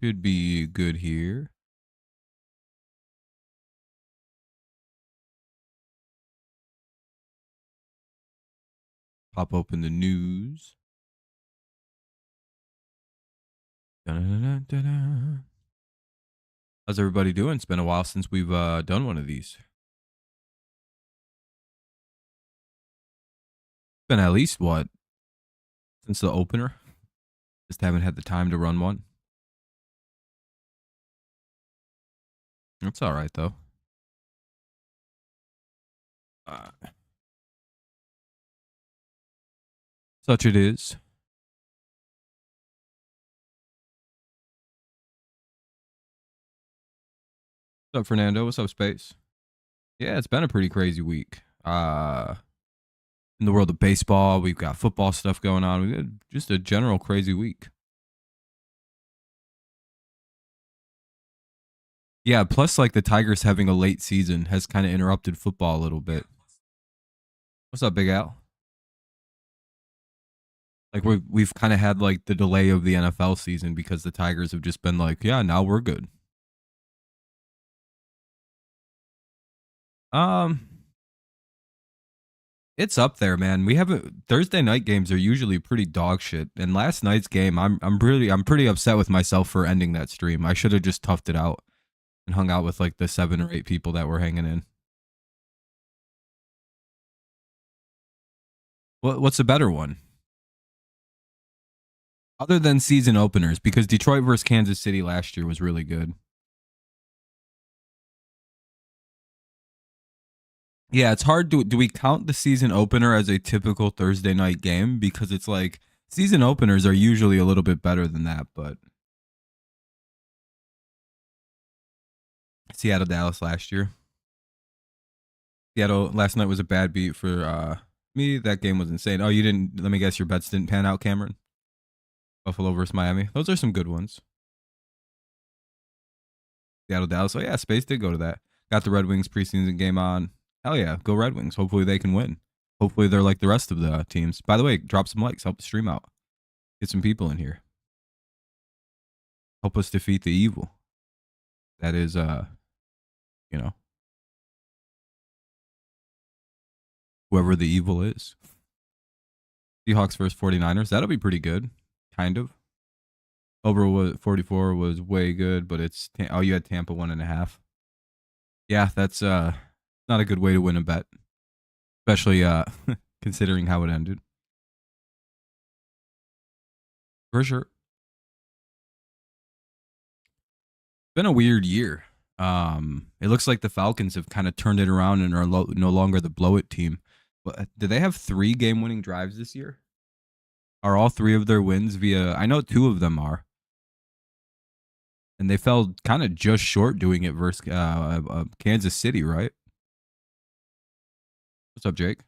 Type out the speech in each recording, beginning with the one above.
Should be good here. Pop open the news. Dun-dun-dun-dun-dun. How's everybody doing? It's been a while since we've done one of these. Been at least what? Since the opener? Just haven't had the time to run one. That's all right though. Such it is. What's up, Fernando? What's up, Space? Yeah, it's been a pretty crazy week. In the world of baseball, we've got football stuff going on. We had just a general crazy week. Yeah, plus like the Tigers having a late season has kind of interrupted football a little bit. What's up, Big Al? Like we've kind of had like the delay of the NFL season because the Tigers have just been like, yeah, now we're good. It's up there, man. We haven't Thursday night games are usually pretty dog shit. And last night's game, I'm pretty upset with myself for ending that stream. I should have just toughed it out and hung out with like the 7 or 8 people that were hanging in. What's a better one? Other than season openers, because Detroit versus Kansas City last year was really good. Yeah, it's hard. Do we count the season opener as a typical Thursday night game? Because it's like season openers are usually a little bit better than that, but Seattle Dallas last year. Seattle last night was a bad beat for me. That game was insane. Oh, you didn't, let me guess, your bets didn't pan out, Cameron? Buffalo versus Miami. Those are some good ones. Seattle Dallas. Oh yeah, Space did go to that. Got the Red Wings preseason game on. Hell yeah, go Red Wings. Hopefully they can win. Hopefully they're like the rest of the teams. By the way, drop some likes, help the stream out. Get some people in here. Help us defeat the evil. That is you know, whoever the evil is. Seahawks versus 49ers. That'll be pretty good. Kind of. Over was 44 was way good, but it's oh, you had Tampa 1.5. Yeah, that's not a good way to win a bet, especially considering how it ended. For sure. Been a weird year. It looks like the Falcons have kind of turned it around and are no longer the blow it team. But did they have 3 game-winning drives this year? Are all 3 of their wins via? I know 2 of them are, and they fell kind of just short doing it versus Kansas City, right? What's up, Jake?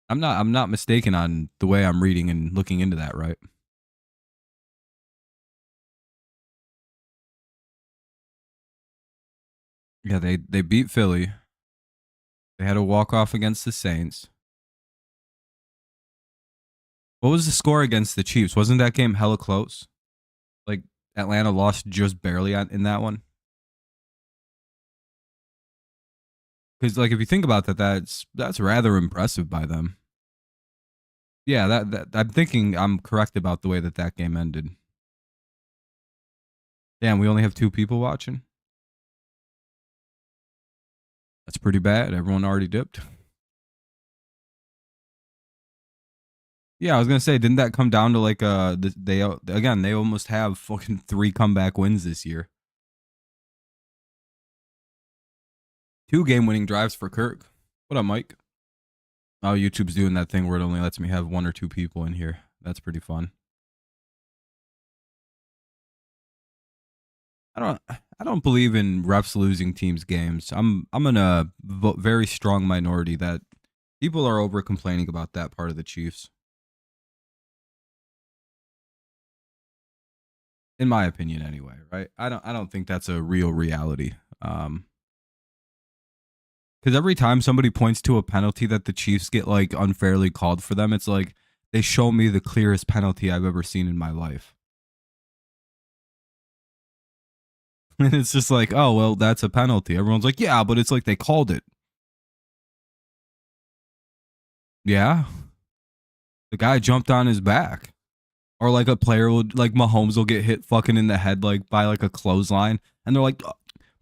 I'm not mistaken on the way I'm reading and looking into that, right? Yeah, they beat Philly. They had a walk-off against the Saints. What was the score against the Chiefs? Wasn't that game hella close? Like Atlanta lost just barely in that one. Because like if you think about that, that's rather impressive by them. Yeah, that I'm thinking I'm correct about the way that game ended. Damn, we only have 2 people watching. That's pretty bad. Everyone already dipped. Yeah, I was gonna say, didn't that come down to like they almost have fucking 3 comeback wins this year. 2 game-winning drives for Kirk. What up, Mike? Oh, YouTube's doing that thing where it only lets me have 1 or 2 people in here. That's pretty fun. I don't believe in refs losing teams games. I'm in a very strong minority that people are over complaining about that part of the Chiefs. In my opinion anyway, right? I don't think that's a real reality. Because every time somebody points to a penalty that the Chiefs get like unfairly called for them, it's like they show me the clearest penalty I've ever seen in my life. And it's just like, oh, well, that's a penalty. Everyone's like, yeah, but it's like they called it. Yeah. The guy jumped on his back. Or like a player would, like Mahomes will get hit fucking in the head like by like a clothesline. And they're like, oh,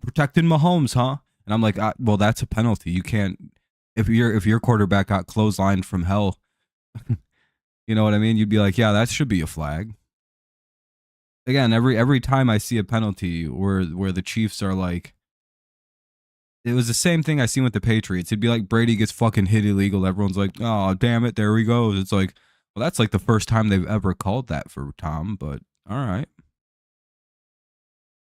protecting Mahomes, huh? And I'm like, well, that's a penalty. You can't, if your quarterback got clotheslined from hell, you know what I mean? You'd be like, yeah, that should be a flag. Again, every time I see a penalty where the Chiefs are like, it was the same thing I seen with the Patriots. It'd be like Brady gets fucking hit illegal. Everyone's like, oh, damn it, there he goes. It's like, well, that's like the first time they've ever called that for Tom, but all right.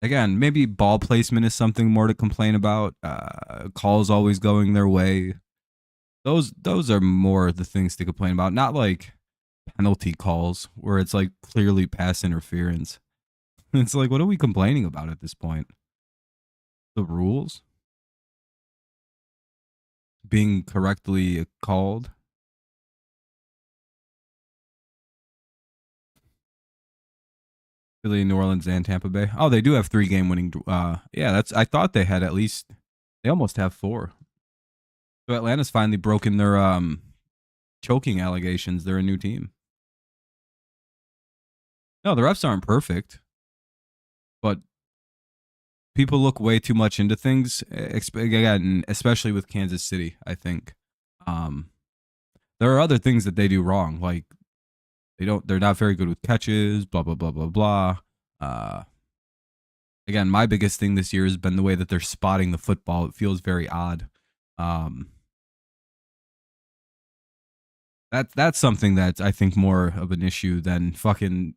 Again, maybe ball placement is something more to complain about. Calls always going their way. Those are more the things to complain about, not like penalty calls where it's like clearly pass interference. It's like, what are we complaining about at this point? The rules being correctly called. Philly, New Orleans, and Tampa Bay. Oh, they do have 3-game winning. Yeah, that's. I thought they had at least. They almost have 4. So Atlanta's finally broken their choking allegations. They're a new team. No, the refs aren't perfect, but people look way too much into things. Again, especially with Kansas City, I think. There are other things that they do wrong, like they're not very good with catches, blah blah blah blah blah. Again, my biggest thing this year has been the way that they're spotting the football. It feels very odd. That's something that's I think more of an issue than fucking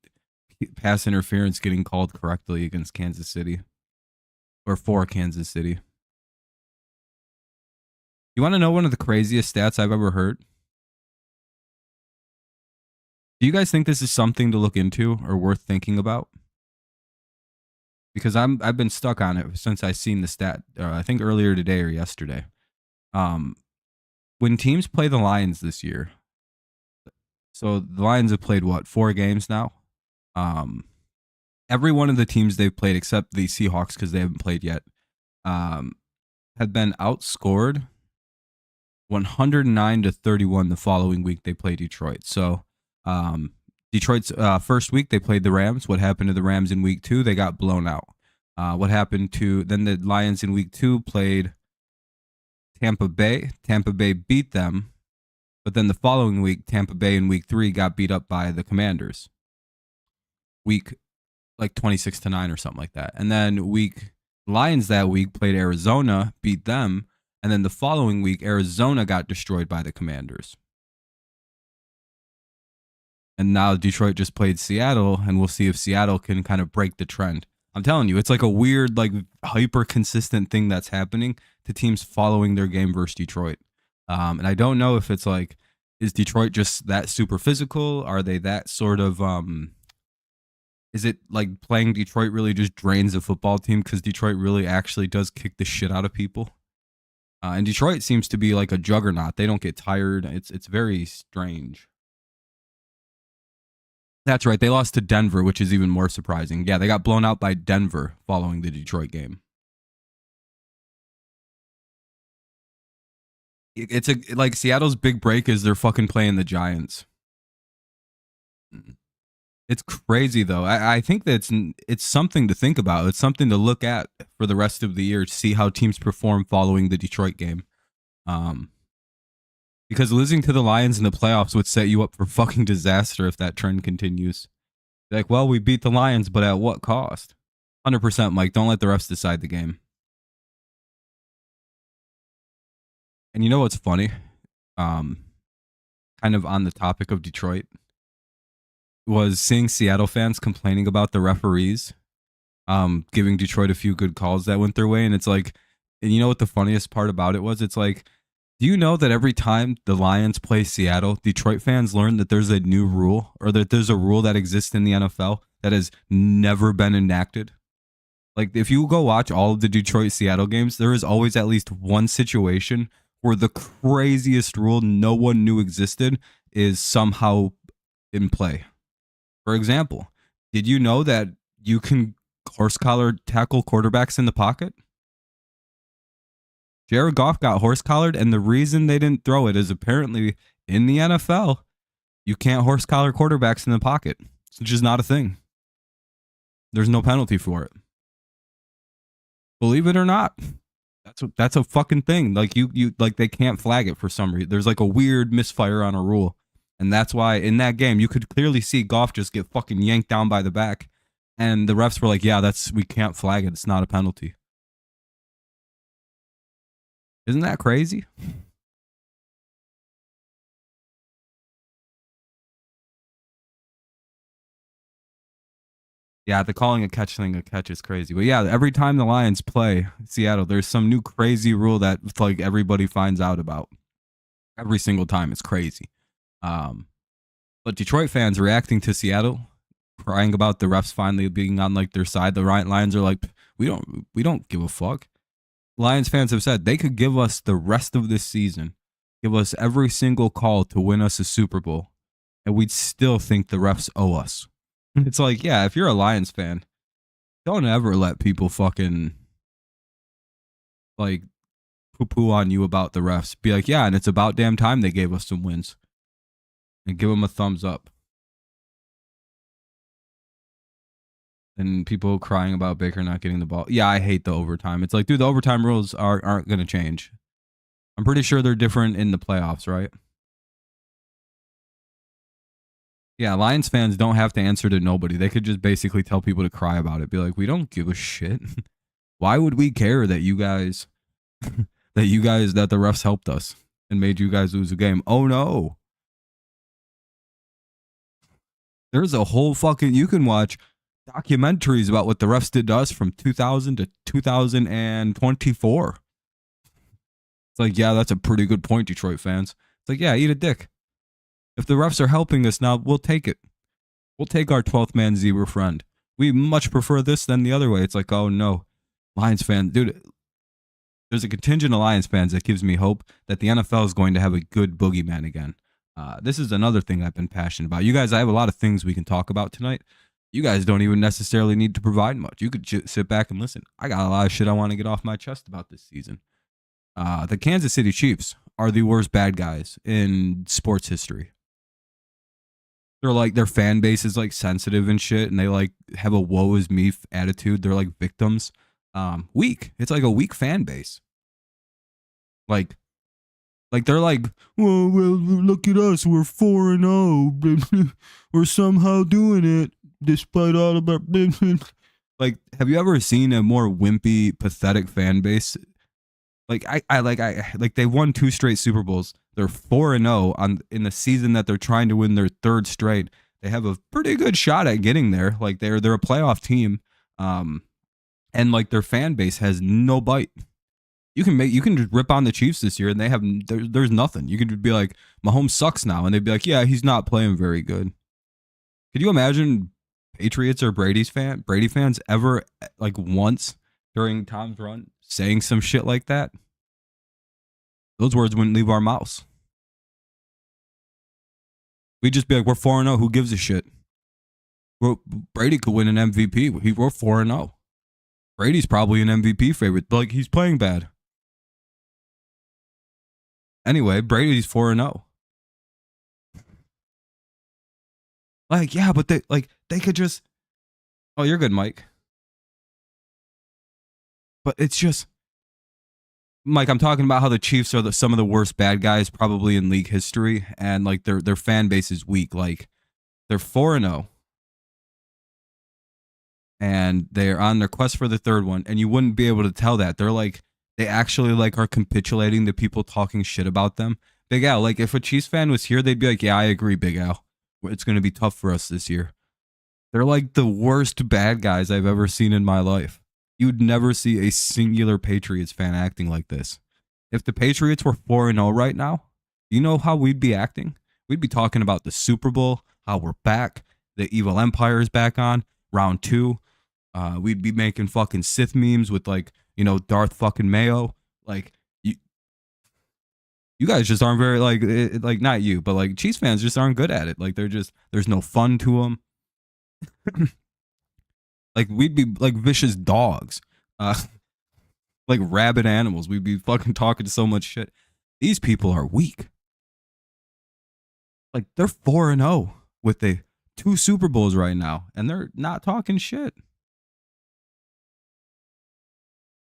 pass interference getting called correctly against Kansas City or for Kansas City. You want to know one of the craziest stats I've ever heard? Do you guys think this is something to look into or worth thinking about? Because I've been stuck on it since I seen the stat. I think earlier today or yesterday. When teams play the Lions this year, so the Lions have played what 4 games now. Every one of the teams they've played except the Seahawks because they haven't played yet, have been outscored 109-31 the following week they play Detroit. So Detroit's first week they played the Rams. What happened to the Rams in week 2? They got blown out. What happened to then the Lions in week 2 played Tampa Bay. Tampa Bay beat them, but then the following week Tampa Bay in week 3 got beat up by the Commanders. Week like 26-9 or something like that. And then Lions that week played Arizona, beat them, and then the following week Arizona got destroyed by the Commanders. And now Detroit just played Seattle, and we'll see if Seattle can kind of break the trend. I'm telling you, it's like a weird, like hyper consistent thing that's happening to teams following their game versus Detroit. And I don't know if it's like, is Detroit just that super physical? Are they that sort of, is it like playing Detroit really just drains a football team because Detroit really actually does kick the shit out of people? And Detroit seems to be like a juggernaut. They don't get tired. It's very strange. That's right. They lost to Denver, which is even more surprising. Yeah, they got blown out by Denver following the Detroit game. It's like Seattle's big break is they're fucking playing the Giants. It's crazy though. I think that it's something to think about. It's something to look at for the rest of the year to see how teams perform following the Detroit game. Because losing to the Lions in the playoffs would set you up for fucking disaster if that trend continues. Like, well, we beat the Lions, but at what cost? 100%, Mike. Don't let the refs decide the game. And you know what's funny? Kind of on the topic of Detroit, was seeing Seattle fans complaining about the referees giving Detroit a few good calls that went their way. And it's like, and you know what the funniest part about it was? It's like, do you know that every time the Lions play Seattle, Detroit fans learn that there's a new rule or that there's a rule that exists in the NFL that has never been enacted? Like, if you go watch all of the Detroit Seattle games, there is always at least one situation where the craziest rule no one knew existed is somehow in play. For example, did you know that you can horse collar tackle quarterbacks in the pocket? Jared Goff got horse collared, and the reason they didn't throw it is apparently in the NFL, you can't horse collar quarterbacks in the pocket. It's just not a thing. There's no penalty for it. Believe it or not, that's a fucking thing. Like you like they can't flag it for some reason. There's like a weird misfire on a rule, and that's why in that game you could clearly see Goff just get fucking yanked down by the back, and the refs were like, "Yeah, we can't flag it. It's not a penalty." Isn't that crazy? Yeah, the calling a catch thing a catch is crazy. But yeah, every time the Lions play Seattle, there's some new crazy rule that like everybody finds out about. Every single time, it's crazy. But Detroit fans reacting to Seattle, crying about the refs finally being on like their side. The Lions are like, we don't give a fuck. Lions fans have said they could give us the rest of this season, give us every single call to win us a Super Bowl, and we'd still think the refs owe us. It's like, yeah, if you're a Lions fan, don't ever let people fucking like poo-poo on you about the refs. Be like, yeah, and it's about damn time they gave us some wins. And give them a thumbs up. And people crying about Baker not getting the ball. Yeah, I hate the overtime. It's like, dude, the overtime rules aren't going to change. I'm pretty sure they're different in the playoffs, right? Yeah, Lions fans don't have to answer to nobody. They could just basically tell people to cry about it. Be like, we don't give a shit. Why would we care that you guys that the refs helped us and made you guys lose a game? Oh no. There's a whole fucking, you can watch documentaries about what the refs did to us from 2000 to 2024. It's like, yeah, that's a pretty good point, Detroit fans. It's like, yeah, eat a dick. If the refs are helping us now, we'll take it. We'll take our 12th man zebra friend. We much prefer this than the other way. It's like, oh no, Lions fans, dude. There's a contingent of Lions fans that gives me hope that the NFL is going to have a good boogeyman again. This is another thing I've been passionate about. You guys, I have a lot of things we can talk about tonight. You guys don't even necessarily need to provide much. You could sit back and listen. I got a lot of shit I want to get off my chest about this season. The Kansas City Chiefs are the worst bad guys in sports history. They're like, their fan base is like sensitive and shit, and they like have a woe is me attitude. They're like victims. Weak. It's like a weak fan base. Like they're like, well, look at us. We're 4-0. We're somehow doing it despite all of our. Like, have you ever seen a more wimpy, pathetic fan base? Like I they won 2 straight Super Bowls. They're 4-0 in the season that they're trying to win their 3rd straight. They have a pretty good shot at getting there. Like they're a playoff team. And like their fan base has no bite. You can just rip on the Chiefs this year and they have there's nothing. You could be like, Mahomes sucks now, and they'd be like, yeah, he's not playing very good. Could you imagine Patriots or Brady fans ever like once during Tom's run saying some shit like that? Those words wouldn't leave our mouths. We'd just be like, we're 4-0. Who gives a shit? Brady could win an MVP. We're 4-0. Brady's probably an MVP favorite. But like, he's playing bad. Anyway, Brady's 4-0. Like, yeah, but they could just. Oh, you're good, Mike. But it's just, Mike, I'm talking about how the Chiefs are some of the worst bad guys probably in league history, and like their fan base is weak. Like they're 4-0, and they're on their quest for the 3rd one, and you wouldn't be able to tell that. They're like, they actually like are capitulating to people talking shit about them. Big Al, like if a Chiefs fan was here, they'd be like, yeah, I agree, Big Al. It's going to be tough for us this year. They're like the worst bad guys I've ever seen in my life. You'd never see a singular Patriots fan acting like this. If the Patriots were 4-0 right now, you know how we'd be acting? We'd be talking about the Super Bowl, how we're back, the evil empire is back on, round 2. We'd be making fucking Sith memes with like, you know, Darth fucking Mayo. Like, you guys just aren't very like not you, but like Chiefs fans just aren't good at it. Like they're just, there's no fun to them. Like we'd be like vicious dogs, like rabid animals. We'd be fucking talking so much shit. These people are weak. Like they're 4-0 with the 2 Super Bowls right now, and they're not talking shit.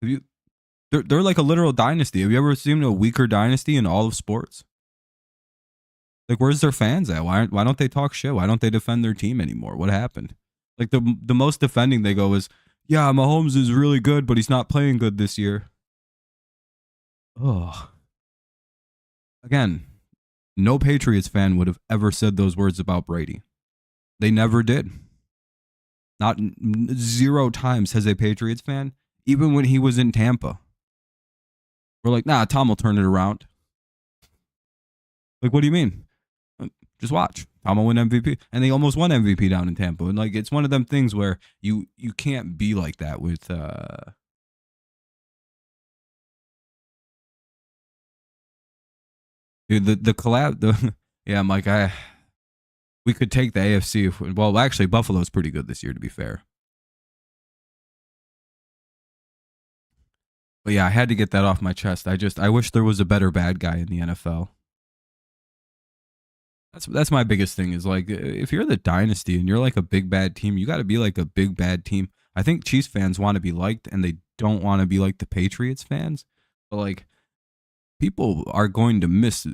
Have you? They're like a literal dynasty. Have you ever seen a weaker dynasty in all of sports? Like, where's their fans at? Why don't they talk shit? Why don't they defend their team anymore? What happened? Like the most defending they go is, yeah, Mahomes is really good, but he's not playing good this year. Oh, again, no Patriots fan would have ever said those words about Brady. They never did. Not 0 times has a Patriots fan, even when he was in Tampa. We're like, nah, Tom will turn it around. Like, what do you mean? Just watch. Tom will win MVP. And they almost won MVP down in Tampa. And like, it's one of them things where you can't be like that with the collab. Yeah, Mike, we could take the AFC. Well, actually, Buffalo's pretty good this year, to be fair. But yeah, I had to get that off my chest. I wish there was a better bad guy in the NFL. That's my biggest thing is like if you're the dynasty and you're like a big bad team, you got to be like a big bad team. I think Chiefs fans want to be liked and they don't want to be like the Patriots fans. But like people are going to miss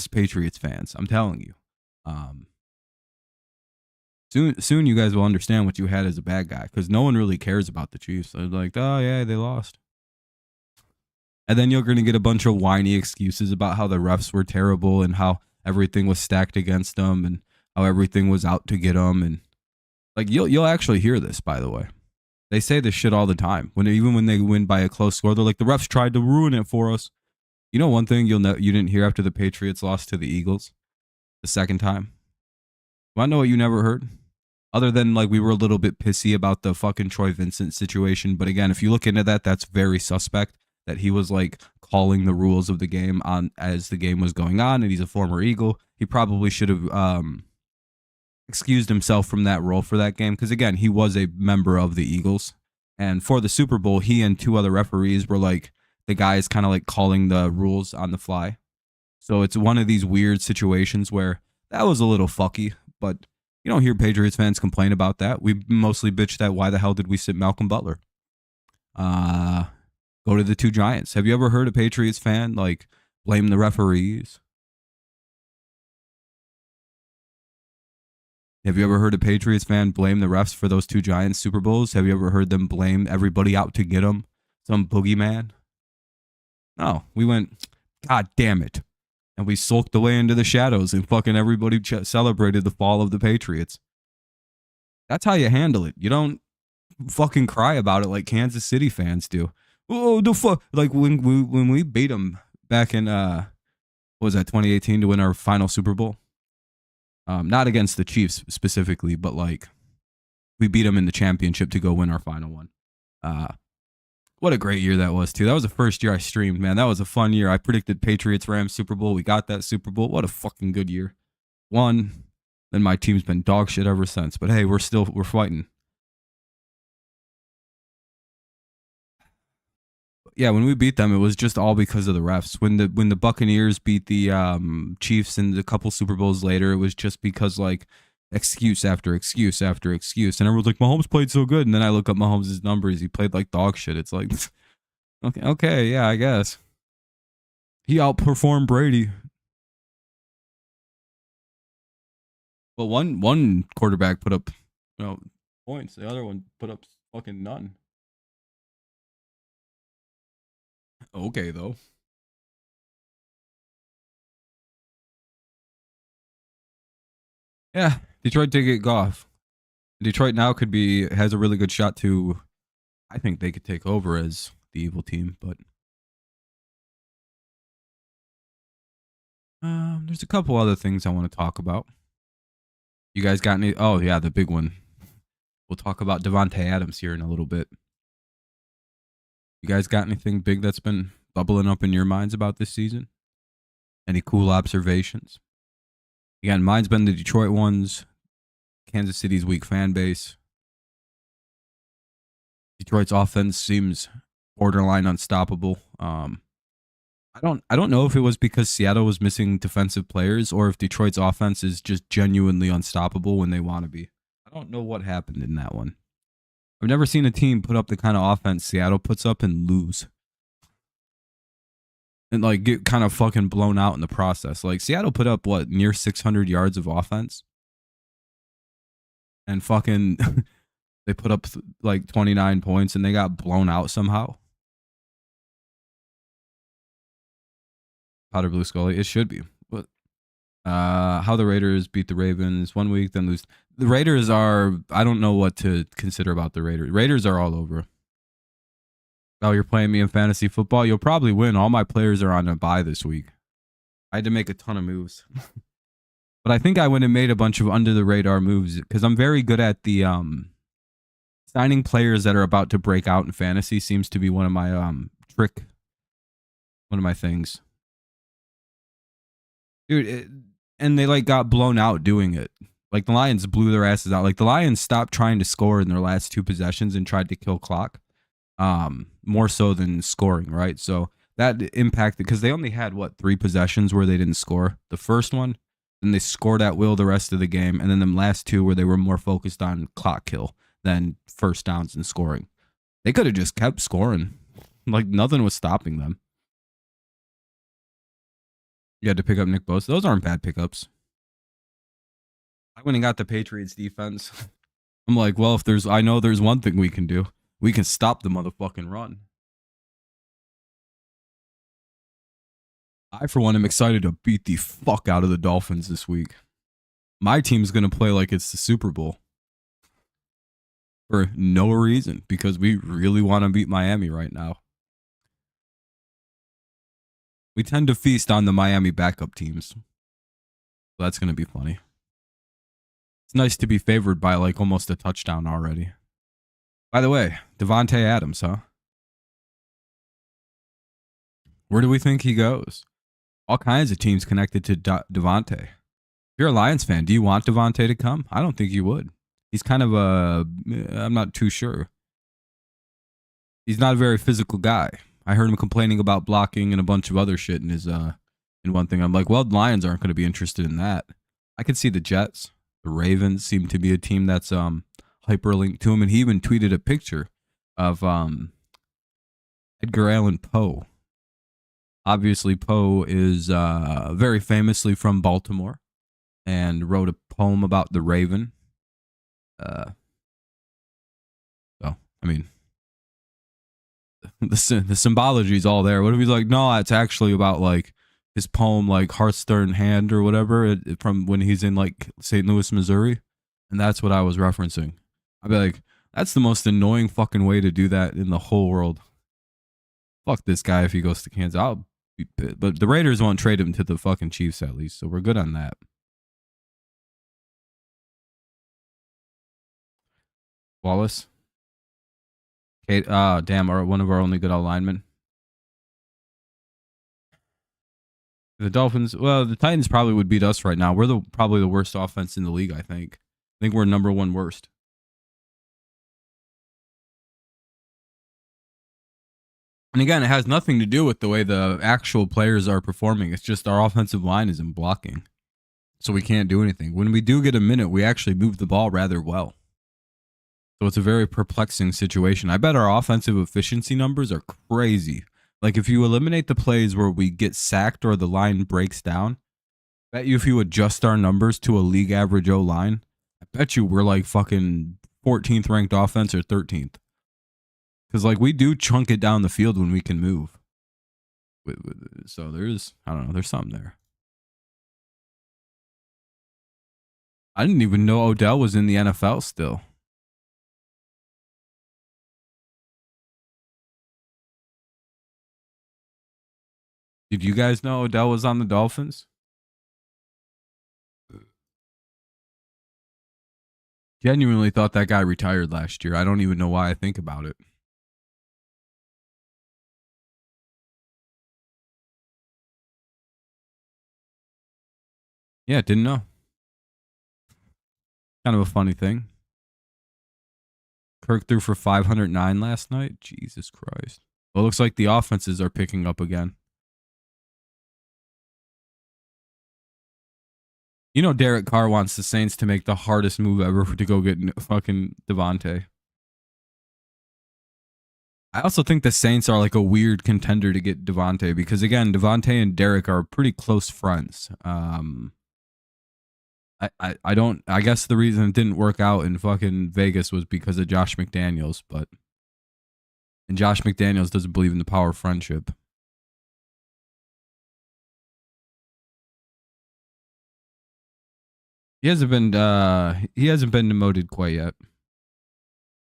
Patriots fans. I'm telling you. Soon you guys will understand what you had as a bad guy because no one really cares about the Chiefs. They're like, oh yeah, they lost. And then you're going to get a bunch of whiny excuses about how the refs were terrible and how everything was stacked against them and how everything was out to get them. And like you'll actually hear this, by the way. They say this shit all the time. Even when they win by a close score, they're like, the refs tried to ruin it for us. You know one thing you didn't hear after the Patriots lost to the Eagles the second time? Want to know what you never heard? Other than like we were a little bit pissy about the fucking Troy Vincent situation. But again, if you look into that, that's very suspect. That he was like calling the rules of the game on as the game was going on, and he's a former Eagle. He probably should have excused himself from that role for that game because again, he was a member of the Eagles, and for the Super Bowl, he and 2 other referees were like the guys kind of like calling the rules on the fly. So it's one of these weird situations where that was a little fucky, but you don't hear Patriots fans complain about that. We mostly bitch that why the hell did we sit Malcolm Butler? Go to the 2 Giants. Have you ever heard a Patriots fan like blame the referees? Have you ever heard a Patriots fan blame the refs for those 2 Giants Super Bowls? Have you ever heard them blame everybody out to get them? Some boogeyman? No, we went, God damn it. And we sulked away into the shadows and fucking everybody celebrated the fall of the Patriots. That's how you handle it. You don't fucking cry about it like Kansas City fans do. Oh, the fuck! Like when we beat them back in what was that 2018 to win our final Super Bowl? Not against the Chiefs specifically, but like we beat them in the championship to go win our final one. What a great year that was too. That was the first year I streamed, man. That was a fun year. I predicted Patriots Rams Super Bowl. We got that Super Bowl. What a fucking good year. Won. Then my team's been dog shit ever since. But hey, we're fighting. Yeah, when we beat them, it was just all because of the refs. When the Buccaneers beat the Chiefs in a couple Super Bowls later, it was just because like excuse after excuse after excuse, and everyone's like, Mahomes played so good, and then I look up Mahomes' numbers, he played like dog shit. It's like, okay, yeah, I guess he outperformed Brady. But one quarterback put up, points. The other one put up fucking none. Okay, though. Yeah, Detroit did get Goff. Detroit now has a really good shot to. I think they could take over as the evil team, but there's a couple other things I want to talk about. You guys got any? Oh yeah, the big one. We'll talk about Devontae Adams here in a little bit. You guys got anything big that's been bubbling up in your minds about this season? Any cool observations? Again, mine's been the Detroit ones, Kansas City's weak fan base. Detroit's offense seems borderline unstoppable. I don't know if it was because Seattle was missing defensive players or if Detroit's offense is just genuinely unstoppable when they want to be. I don't know what happened in that one. I've never seen a team put up the kind of offense Seattle puts up and lose. And like get kind of fucking blown out in the process. Like Seattle put up what, near 600 yards of offense? And fucking they put up like 29 points and they got blown out somehow. Powder Blue Scully. It should be. But how the Raiders beat the Ravens 1 week, then lose. The Raiders are, I don't know what to consider about the Raiders. Raiders are all over. Oh, you're playing me in fantasy football? You'll probably win. All my players are on a bye this week. I had to make a ton of moves. But I think I went and made a bunch of under the radar moves because I'm very good at the signing players that are about to break out in fantasy seems to be one of my one of my things. Dude, and they like got blown out doing it. Like the Lions blew their asses out. Like the Lions stopped trying to score in their last 2 possessions and tried to kill clock. More so than scoring, right? So that impacted because they only had what 3 possessions where they didn't score. The first one, then they scored at will the rest of the game, and then the last 2 where they were more focused on clock kill than first downs and scoring. They could have just kept scoring. Like nothing was stopping them. You had to pick up Nick Bosa. Those aren't bad pickups. I went and got the Patriots defense. I'm like, well, I know there's one thing we can do. We can stop the motherfucking run. I, for one, am excited to beat the fuck out of the Dolphins this week. My team's going to play like it's the Super Bowl. For no reason. Because we really want to beat Miami right now. We tend to feast on the Miami backup teams. So that's going to be funny. It's nice to be favored by like almost a touchdown already. By the way, Devontae Adams, huh? Where do we think he goes? All kinds of teams connected to Devontae. If you're a Lions fan, do you want Devontae to come? I don't think you would. He's kind of I'm not too sure. He's not a very physical guy. I heard him complaining about blocking and a bunch of other shit in his in one thing. I'm like, well, the Lions aren't going to be interested in that. I could see the Jets. The Ravens seem to be a team that's hyperlinked to him, and he even tweeted a picture of Edgar Allan Poe. Obviously, Poe is very famously from Baltimore and wrote a poem about the Raven. So, I mean, the symbology is all there. What if he's like, no, it's actually about like his poem, like Hearthstone Hand or whatever, from when he's in like St. Louis, Missouri. And that's what I was referencing. I'd be like, that's the most annoying fucking way to do that in the whole world. Fuck this guy if he goes to Kansas. I'll be pissed. But the Raiders won't trade him to the fucking Chiefs at least, so we're good on that. Wallace. Kate, damn, one of our only good linemen. The Dolphins, well, the Titans probably would beat us right now. We're probably the worst offense in the league, I think. I think we're number 1 worst. And again, it has nothing to do with the way the actual players are performing. It's just our offensive line isn't blocking. So we can't do anything. When we do get a minute, we actually move the ball rather well. So it's a very perplexing situation. I bet our offensive efficiency numbers are crazy. Like if you eliminate the plays where we get sacked or the line breaks down, I bet you if you adjust our numbers to a league average O line, I bet you we're like fucking 14th ranked offense or 13th. Because like we do chunk it down the field when we can move. So there's, I don't know, there's something there. I didn't even know Odell was in the NFL still. Did you guys know Odell was on the Dolphins? Genuinely thought that guy retired last year. I don't even know why I think about it. Yeah, didn't know. Kind of a funny thing. Kirk threw for 509 last night. Jesus Christ. Well, it looks like the offenses are picking up again. You know, Derek Carr wants the Saints to make the hardest move ever to go get fucking Devontae. I also think the Saints are like a weird contender to get Devontae because, again, Devontae and Derek are pretty close friends. I guess the reason it didn't work out in fucking Vegas was because of Josh McDaniels, and Josh McDaniels doesn't believe in the power of friendship. He hasn't been demoted quite yet.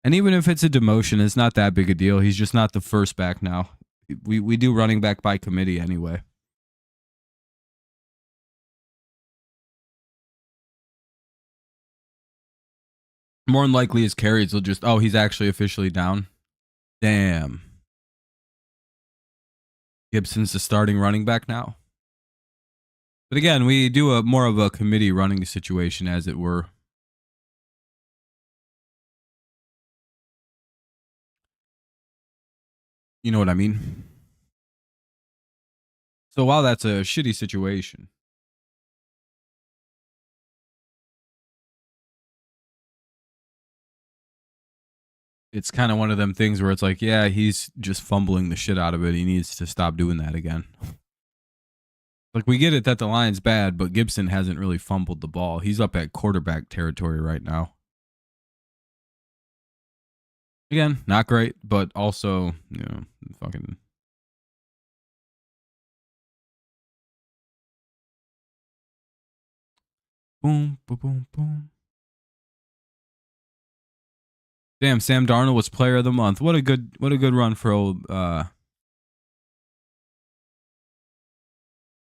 And even if it's a demotion, it's not that big a deal. He's just not the first back now. We do running back by committee anyway. More than likely his carries will just, he's actually officially down. Damn. Gibson's the starting running back now. But again, we do a more of a committee running situation, as it were. You know what I mean? So while that's a shitty situation, it's kind of one of them things where it's like, yeah, he's just fumbling the shit out of it. He needs to stop doing that again. Like, we get it that the line's bad, but Gibson hasn't really fumbled the ball. He's up at quarterback territory right now. Again, not great, but also, you know, fucking... Boom, boom, boom, boom. Damn, Sam Darnold was player of the month. What a good run for old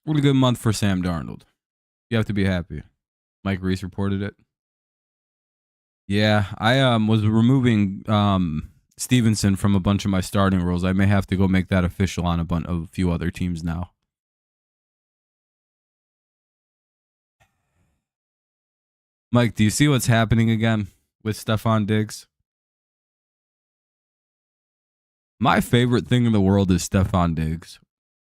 what a good month for Sam Darnold. You have to be happy. Mike Reese reported it. Yeah, I was removing Stevenson from a bunch of my starting roles. I may have to go make that official on a few other teams now. Mike, do you see what's happening again with Stephon Diggs? My favorite thing in the world is Stephon Diggs.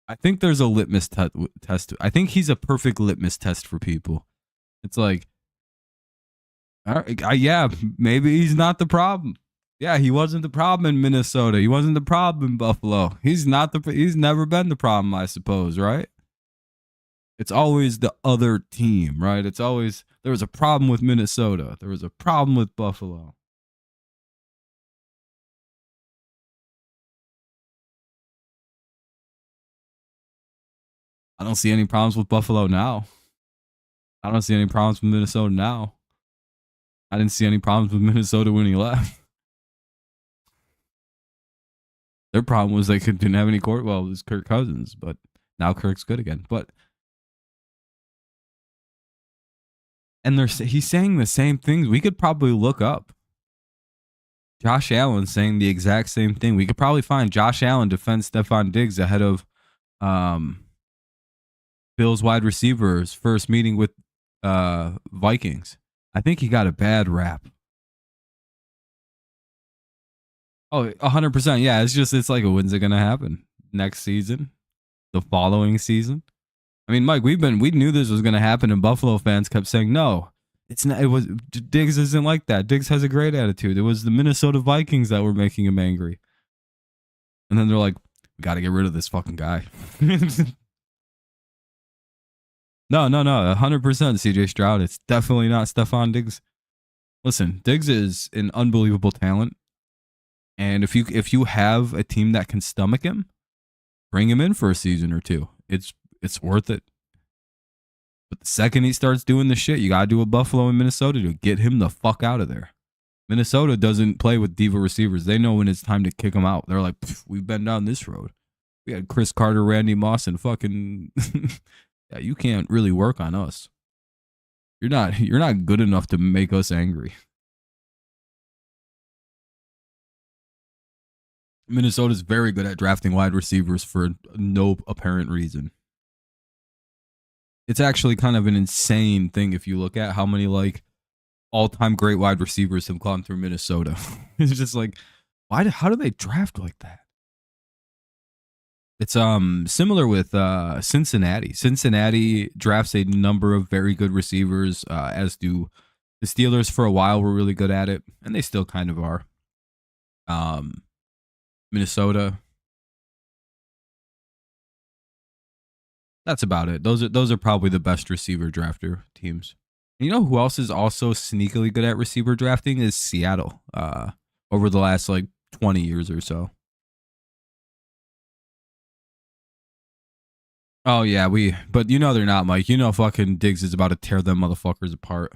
I think there's a litmus test. I think he's a perfect litmus test for people. It's like, yeah, maybe he's not the problem. Yeah, he wasn't the problem in Minnesota. He wasn't the problem in Buffalo. He's never been the problem, I suppose, right? It's always the other team, right? It's always, there was a problem with Minnesota. There was a problem with Buffalo. I don't see any problems with Buffalo now. I don't see any problems with Minnesota now. I didn't see any problems with Minnesota when he left. Their problem was they didn't have any court. Well, it was Kirk Cousins, but now Kirk's good again. And he's saying the same things. We could probably look up. Josh Allen saying the exact same thing. We could probably find Josh Allen defends Stephon Diggs ahead of Bills wide receivers first meeting with Vikings. I think he got a bad rap. Oh, 100%. Yeah, it's like, when's it going to happen? Next season? The following season? I mean, Mike, we knew this was going to happen, and Buffalo fans kept saying, no, it's not. It was Diggs isn't like that. Diggs has a great attitude. It was the Minnesota Vikings that were making him angry. And then they're like, we got to get rid of this fucking guy. No, 100% CJ Stroud. It's definitely not Stephon Diggs. Listen, Diggs is an unbelievable talent. And if you have a team that can stomach him, bring him in for a season or two. It's worth it. But the second he starts doing the shit, you got to do a Buffalo and Minnesota to get him the fuck out of there. Minnesota doesn't play with diva receivers. They know when it's time to kick them out. They're like, we've been down this road. We had Chris Carter, Randy Moss, and fucking... yeah, you can't really work on us. You're not good enough to make us angry. Minnesota's very good at drafting wide receivers for no apparent reason. It's actually kind of an insane thing if you look at how many like all-time great wide receivers have gone through Minnesota. It's just like, how do they draft like that? It's similar with Cincinnati. Cincinnati drafts a number of very good receivers, as do the Steelers. For a while were really good at it, and they still kind of are. Minnesota. That's about it. Those are probably the best receiver drafter teams. And you know who else is also sneakily good at receiver drafting is Seattle. Over the last like 20 years or so. Oh yeah, but you know they're not, Mike. You know fucking Diggs is about to tear them motherfuckers apart.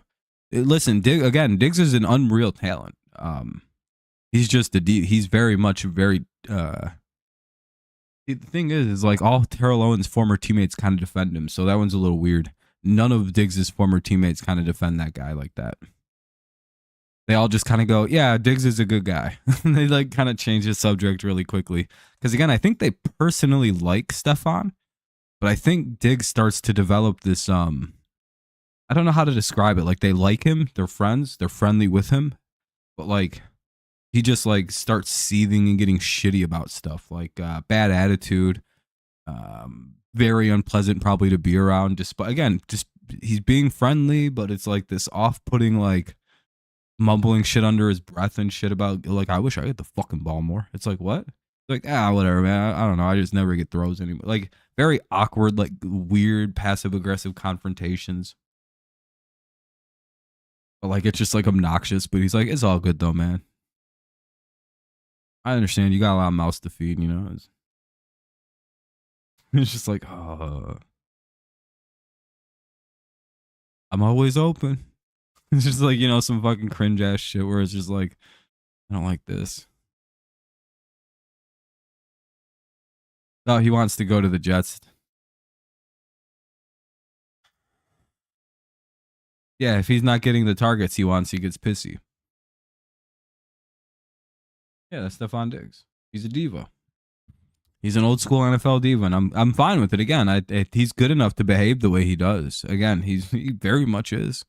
Listen, Diggs is an unreal talent. He's just he's very much very the thing is like all Terrell Owens' former teammates kind of defend him, so that one's a little weird. None of Diggs' former teammates kind of defend that guy like that. They all just kind of go, yeah, Diggs is a good guy. They like kind of change the subject really quickly. Because again, I think they personally like Stephon, but I think Diggs starts to develop this I don't know how to describe it. Like they like him, they're friends, they're friendly with him, but like he just like starts seething and getting shitty about stuff, like bad attitude, very unpleasant probably to be around. Just he's being friendly, but it's like this off-putting like mumbling shit under his breath and shit about like I wish I had the fucking ball more. It's like what? Like whatever, man. I don't know. I just never get throws anymore. Like very awkward, like weird passive aggressive confrontations. But like it's just like obnoxious. But he's like, it's all good though, man. I understand you got a lot of mouths to feed, you know. It's just like, I'm always open. It's just like, you know, some fucking cringe ass shit where it's just like, I don't like this. No, he wants to go to the Jets. Yeah, if he's not getting the targets he wants, he gets pissy. Yeah, that's Stephon Diggs. He's a diva. He's an old school NFL diva, and I'm fine with it. Again, he's good enough to behave the way he does. Again, he very much is.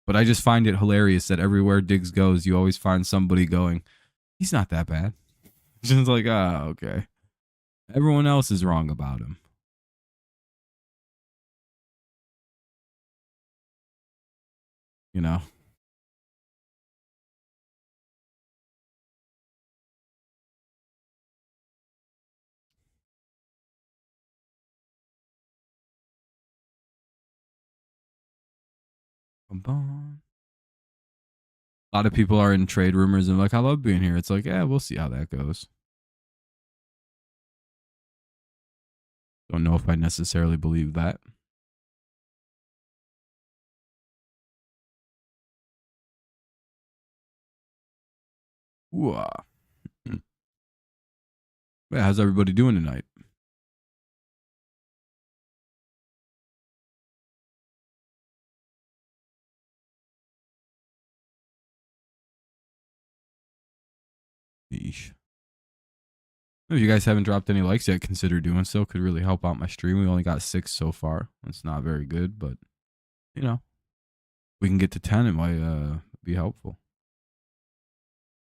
But I just find it hilarious that everywhere Diggs goes, you always find somebody going, he's not that bad. It's just like, okay. Everyone else is wrong about him. You know? A lot of people are in trade rumors and like, I love being here. It's like, yeah, we'll see how that goes. Don't know if I necessarily believe that. Ooh. Yeah, how's everybody doing tonight? Yeesh. If you guys haven't dropped any likes yet, consider doing so. Could really help out my stream. We only got 6 so far. It's not very good, but you know, we can get to 10. It might be helpful.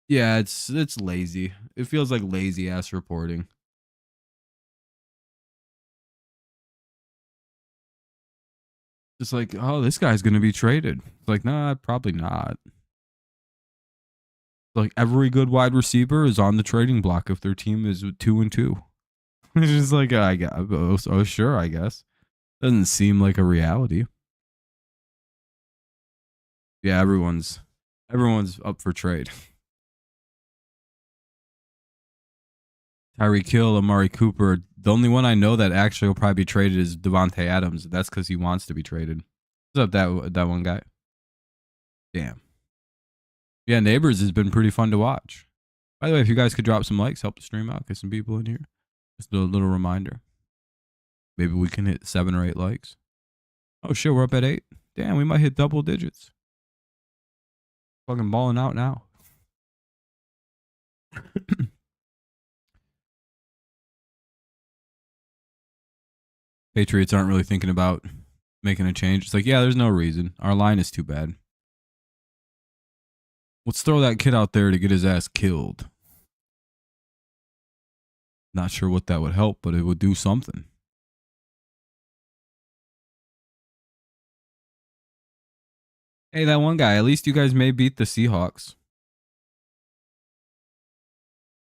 Yeah, it's lazy. It feels like lazy ass reporting. It's like, oh, this guy's gonna be traded. It's like, nah, probably not. Like every good wide receiver is on the trading block if their team is 2-2. It's just like, I guess, oh, sure, I guess. Doesn't seem like a reality. Yeah, everyone's up for trade. Tyreek Hill, Amari Cooper. The only one I know that actually will probably be traded is Devontae Adams. That's because he wants to be traded. What's up, that one guy? Damn. Yeah, Neighbors has been pretty fun to watch. By the way, if you guys could drop some likes, help the stream out, get some people in here. Just a little reminder. Maybe we can hit 7 or 8 likes. Oh shit, we're up at 8. Damn, we might hit double digits. Fucking balling out now. Patriots aren't really thinking about making a change. It's like, yeah, there's no reason. Our line is too bad. Let's throw that kid out there to get his ass killed. Not sure what that would help, but it would do something. Hey, that one guy, at least you guys may beat the Seahawks.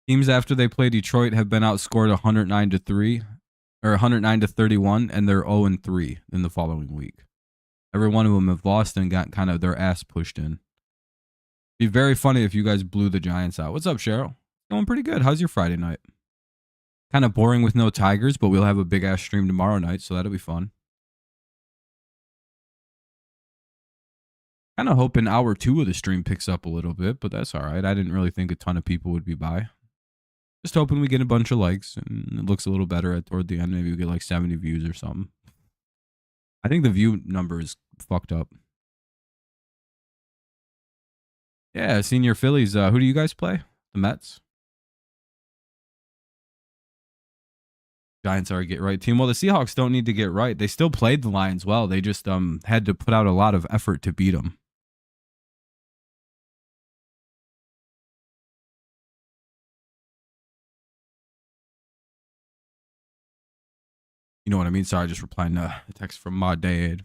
Teams after they play Detroit have been outscored 109-3 or 109-31, and they're 0-3 in the following week. Every one of them have lost and got kind of their ass pushed in. Be very funny if you guys blew the Giants out. What's up, Cheryl? Going pretty good. How's your Friday night? Kind of boring with no Tigers, but we'll have a big ass stream tomorrow night, so that'll be fun. Kind of hoping hour 2 of the stream picks up a little bit, but that's all right. I didn't really think a ton of people would be by. Just hoping we get a bunch of likes and it looks a little better toward the end. Maybe we get like 70 views or something. I think the view number is fucked up. Yeah, senior Phillies. Who do you guys play? The Mets? Giants are a get right team. Well, the Seahawks don't need to get right. They still played the Lions well. They just had to put out a lot of effort to beat them. You know what I mean? Sorry, just replying to a text from Mod Dade.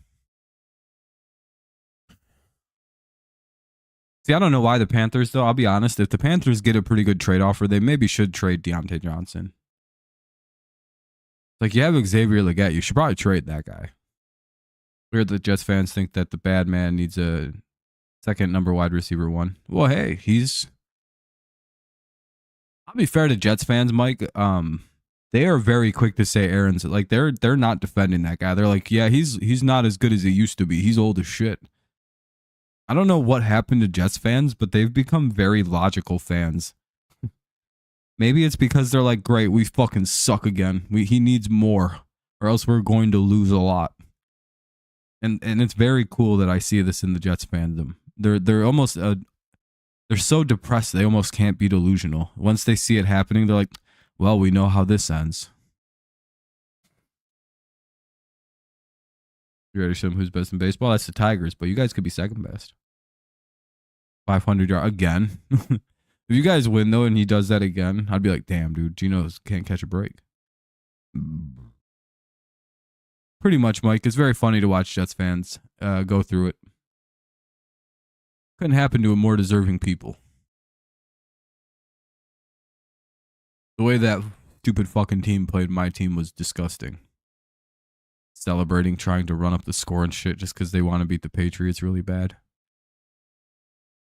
See, I don't know why the Panthers, though. I'll be honest. If the Panthers get a pretty good trade offer, they maybe should trade Deontay Johnson. Like, you have Xavier Legette. You should probably trade that guy. Weird that Jets fans think that the bad man needs a second number wide receiver one. Well, hey, I'll be fair to Jets fans, Mike. They are very quick to say Aaron's like they're not defending that guy. They're like, yeah, he's not as good as he used to be. He's old as shit. I don't know what happened to Jets fans, but they've become very logical fans. Maybe it's because they're like, great, we fucking suck again. He needs more, or else we're going to lose a lot. And it's very cool that I see this in the Jets fandom. They're almost they're so depressed they almost can't be delusional. Once they see it happening, they're like, well, we know how this ends. You ready to show them who's best in baseball? That's the Tigers, but you guys could be second best. 500 yard again. If you guys win though, and he does that again, I'd be like, damn, dude, Gino can't catch a break. Pretty much, Mike. It's very funny to watch Jets fans go through it. Couldn't happen to a more deserving people. The way that stupid fucking team played my team was disgusting. Celebrating, trying to run up the score and shit just because they want to beat the Patriots really bad.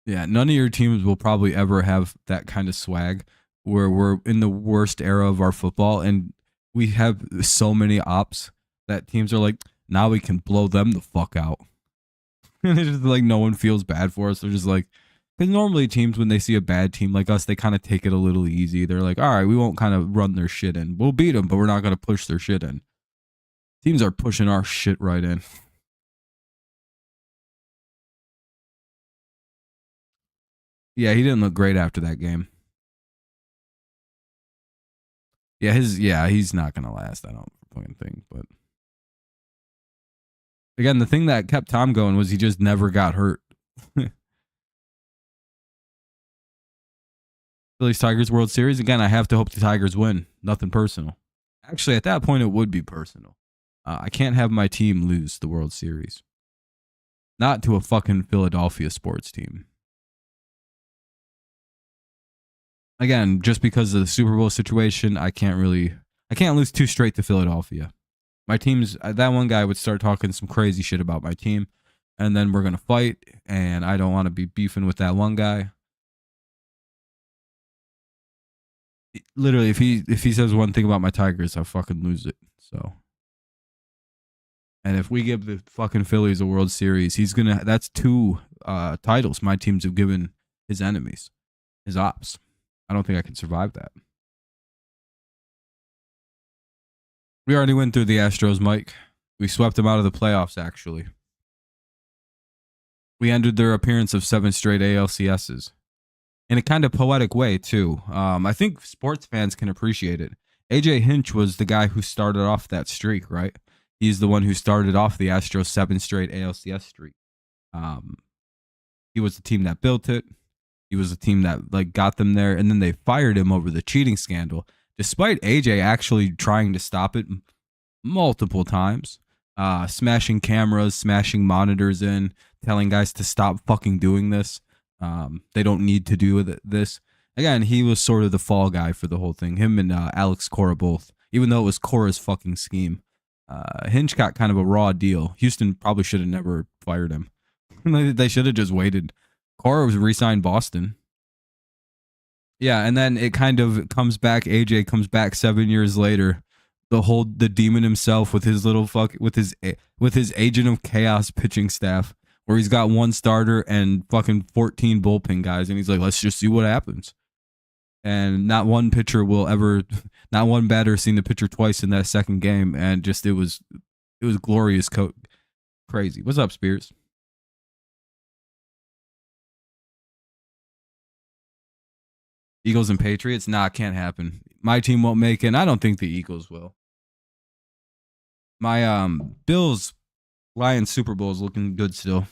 Yeah, none of your teams will probably ever have that kind of swag where we're in the worst era of our football and we have so many ops that teams are like, now we can blow them the fuck out. And it's just like no one feels bad for us. They're just like, because normally teams, when they see a bad team like us, they kind of take it a little easy. They're like, all right, we won't kind of run their shit in. We'll beat them, but we're not going to push their shit in. Teams are pushing our shit right in. Yeah, he didn't look great after that game. Yeah, he's not going to last, I don't fucking think. But again, the thing that kept Tom going was he just never got hurt. Phillies Tigers World Series. Again, I have to hope the Tigers win. Nothing personal. Actually, at that point, it would be personal. I can't have my team lose the World Series. Not to a fucking Philadelphia sports team. Again, just because of the Super Bowl situation, I can't lose 2 straight to Philadelphia. My team's, that one guy would start talking some crazy shit about my team, and then we're going to fight, and I don't want to be beefing with that one guy. Literally, if he says one thing about my Tigers, I'll fucking lose it. So, and if we give the fucking Phillies a World Series, that's 2 titles my teams have given his enemies, his ops. I don't think I can survive that. We already went through the Astros, Mike. We swept them out of the playoffs, actually. We ended their appearance of 7 straight ALCSs. In a kind of poetic way, too. I think sports fans can appreciate it. AJ Hinch was the guy who started off that streak, right? He's the one who started off the Astros 7 straight ALCS streak. He was the team that built it. He was the team that like got them there, and then they fired him over the cheating scandal, despite AJ actually trying to stop it multiple times, smashing cameras, smashing monitors in, telling guys to stop fucking doing this. They don't need to do this. Again, he was sort of the fall guy for the whole thing. Him and Alex Cora both, even though it was Cora's fucking scheme. Hinch got kind of a raw deal. Houston probably should have never fired him. They should have just waited. Cora was re-signed Boston. Yeah, and then it kind of comes back. AJ comes back 7 years later. The demon himself with his little with his agent of chaos pitching staff, where he's got one starter and fucking 14 bullpen guys, and he's like, let's just see what happens. And not one batter seen the pitcher twice in that second game, and just it was glorious, crazy. What's up, Spears? Eagles and Patriots? Nah, can't happen. My team won't make it, and I don't think the Eagles will. My Bills Lions Super Bowl is looking good still.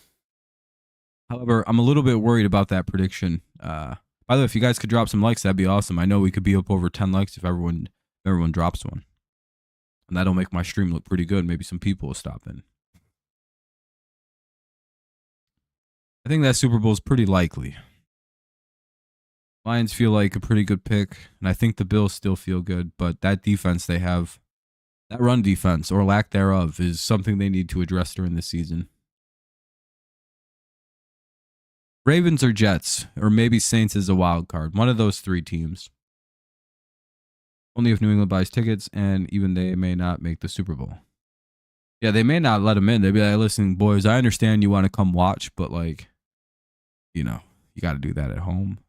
However, I'm a little bit worried about that prediction. By the way, if you guys could drop some likes, that'd be awesome. I know we could be up over 10 likes if everyone drops one. And that'll make my stream look pretty good. Maybe some people will stop in. I think that Super Bowl is pretty likely. Lions feel like a pretty good pick, and I think the Bills still feel good, but that defense they have, that run defense, or lack thereof, is something they need to address during the season. Ravens or Jets, or maybe Saints as a wild card. One of those three teams. Only if New England buys tickets, and even they may not make the Super Bowl. Yeah, they may not let them in. They'd be like, listen, boys, I understand you want to come watch, but like, you know, you got to do that at home.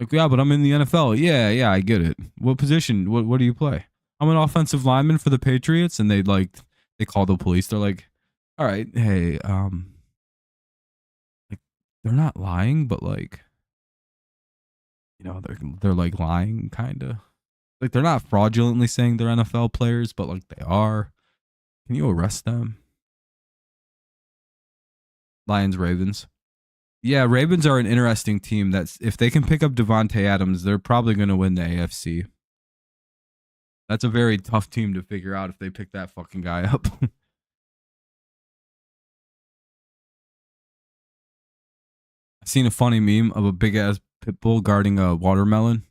Like, yeah, but I'm in the NFL. Yeah, I get it. What position? What do you play? I'm an offensive lineman for the Patriots, and they call the police. They're like, all right, hey, like, they're not lying, but like, you know, they're like lying, kind of. Like, they're not fraudulently saying they're NFL players, but like they are. Can you arrest them? Lions, Ravens. Yeah, Ravens are an interesting team. That's if they can pick up Devontae Adams, they're probably going to win the AFC. That's a very tough team to figure out if they pick that fucking guy up. I seen a funny meme of a big ass pit bull guarding a watermelon,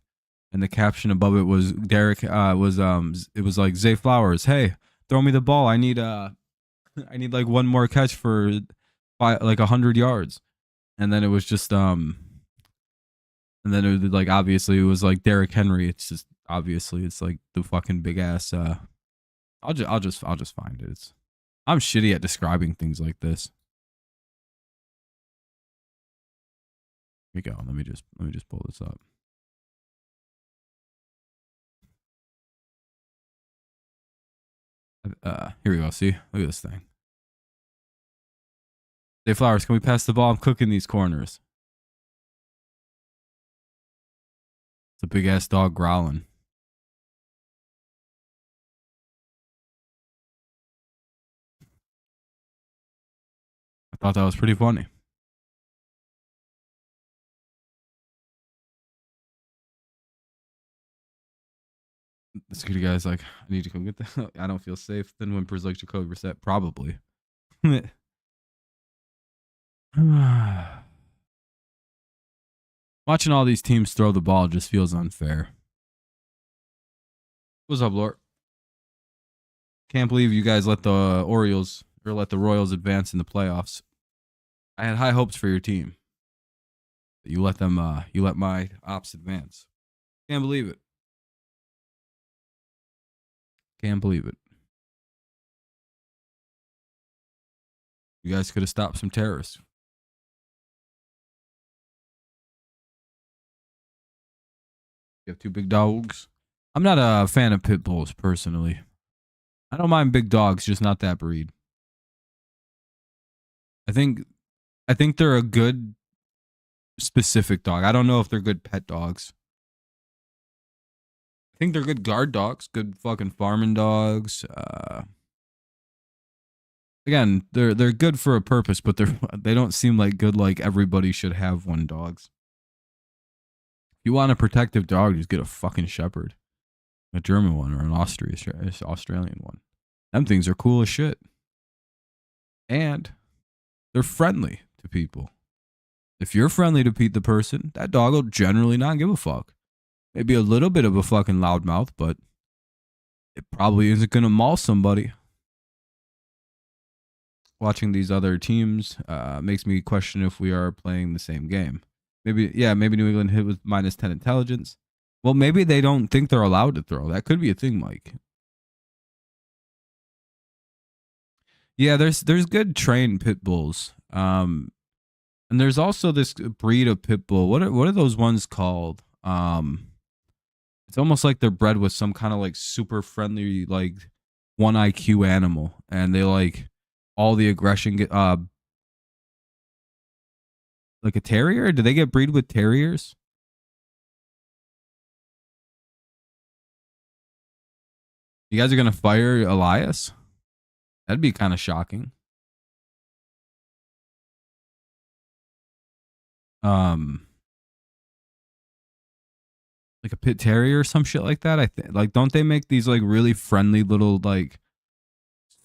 and the caption above it was it was like, Zay Flowers, hey, throw me the ball. I need like one more catch for like 100 yards. And then it was just and then it was like, obviously it was like Derrick Henry. It's just obviously it's like the fucking big ass I'll just find it. I'm shitty at describing things like this. Here we go. Let me just pull this up. Here we go. See? Look at this thing. Zay Flowers, can we pass the ball? I'm cooking these corners. It's a big ass dog growling. I thought that was pretty funny. The security guy's like, I need to come get that. I don't feel safe. Then whimpers like Jacoby Brissett. Probably. Watching all these teams throw the ball just feels unfair. What's up, Lord? Can't believe you guys let the Orioles or let the Royals advance in the playoffs. I had high hopes for your team. You let them. You let my ops advance. Can't believe it. Can't believe it. You guys could have stopped some terrorists. You have two big dogs. I'm not a fan of pit bulls personally. I don't mind big dogs, just not that breed. I think they're a good specific dog. I don't know if they're good pet dogs. I think they're good guard dogs, good fucking farming dogs. Again, they're good for a purpose, but they don't seem like good like everybody should have one dogs. you want a protective dog, just get a fucking shepherd, a German one or an Australian one. Them things are cool as shit, and they're friendly to people. If you're friendly to the person, that dog will generally not give a fuck. Maybe a little bit of a fucking loudmouth, but it probably isn't gonna maul somebody. Watching these other teams makes me question if we are playing the same game. Maybe New England hit with -10 intelligence. Well, maybe they don't think they're allowed to throw. That could be a thing, Mike. Yeah, there's good trained pit bulls. And there's also this breed of pit bull. What are those ones called? It's almost like they're bred with some kind of like super friendly, like 1 IQ animal, and they like all the aggression get like a terrier. Do they get breed with terriers? You guys are gonna fire Elias? That'd be kind of shocking. Like a pit terrier or some shit like that. I think, like, don't they make these like really friendly little like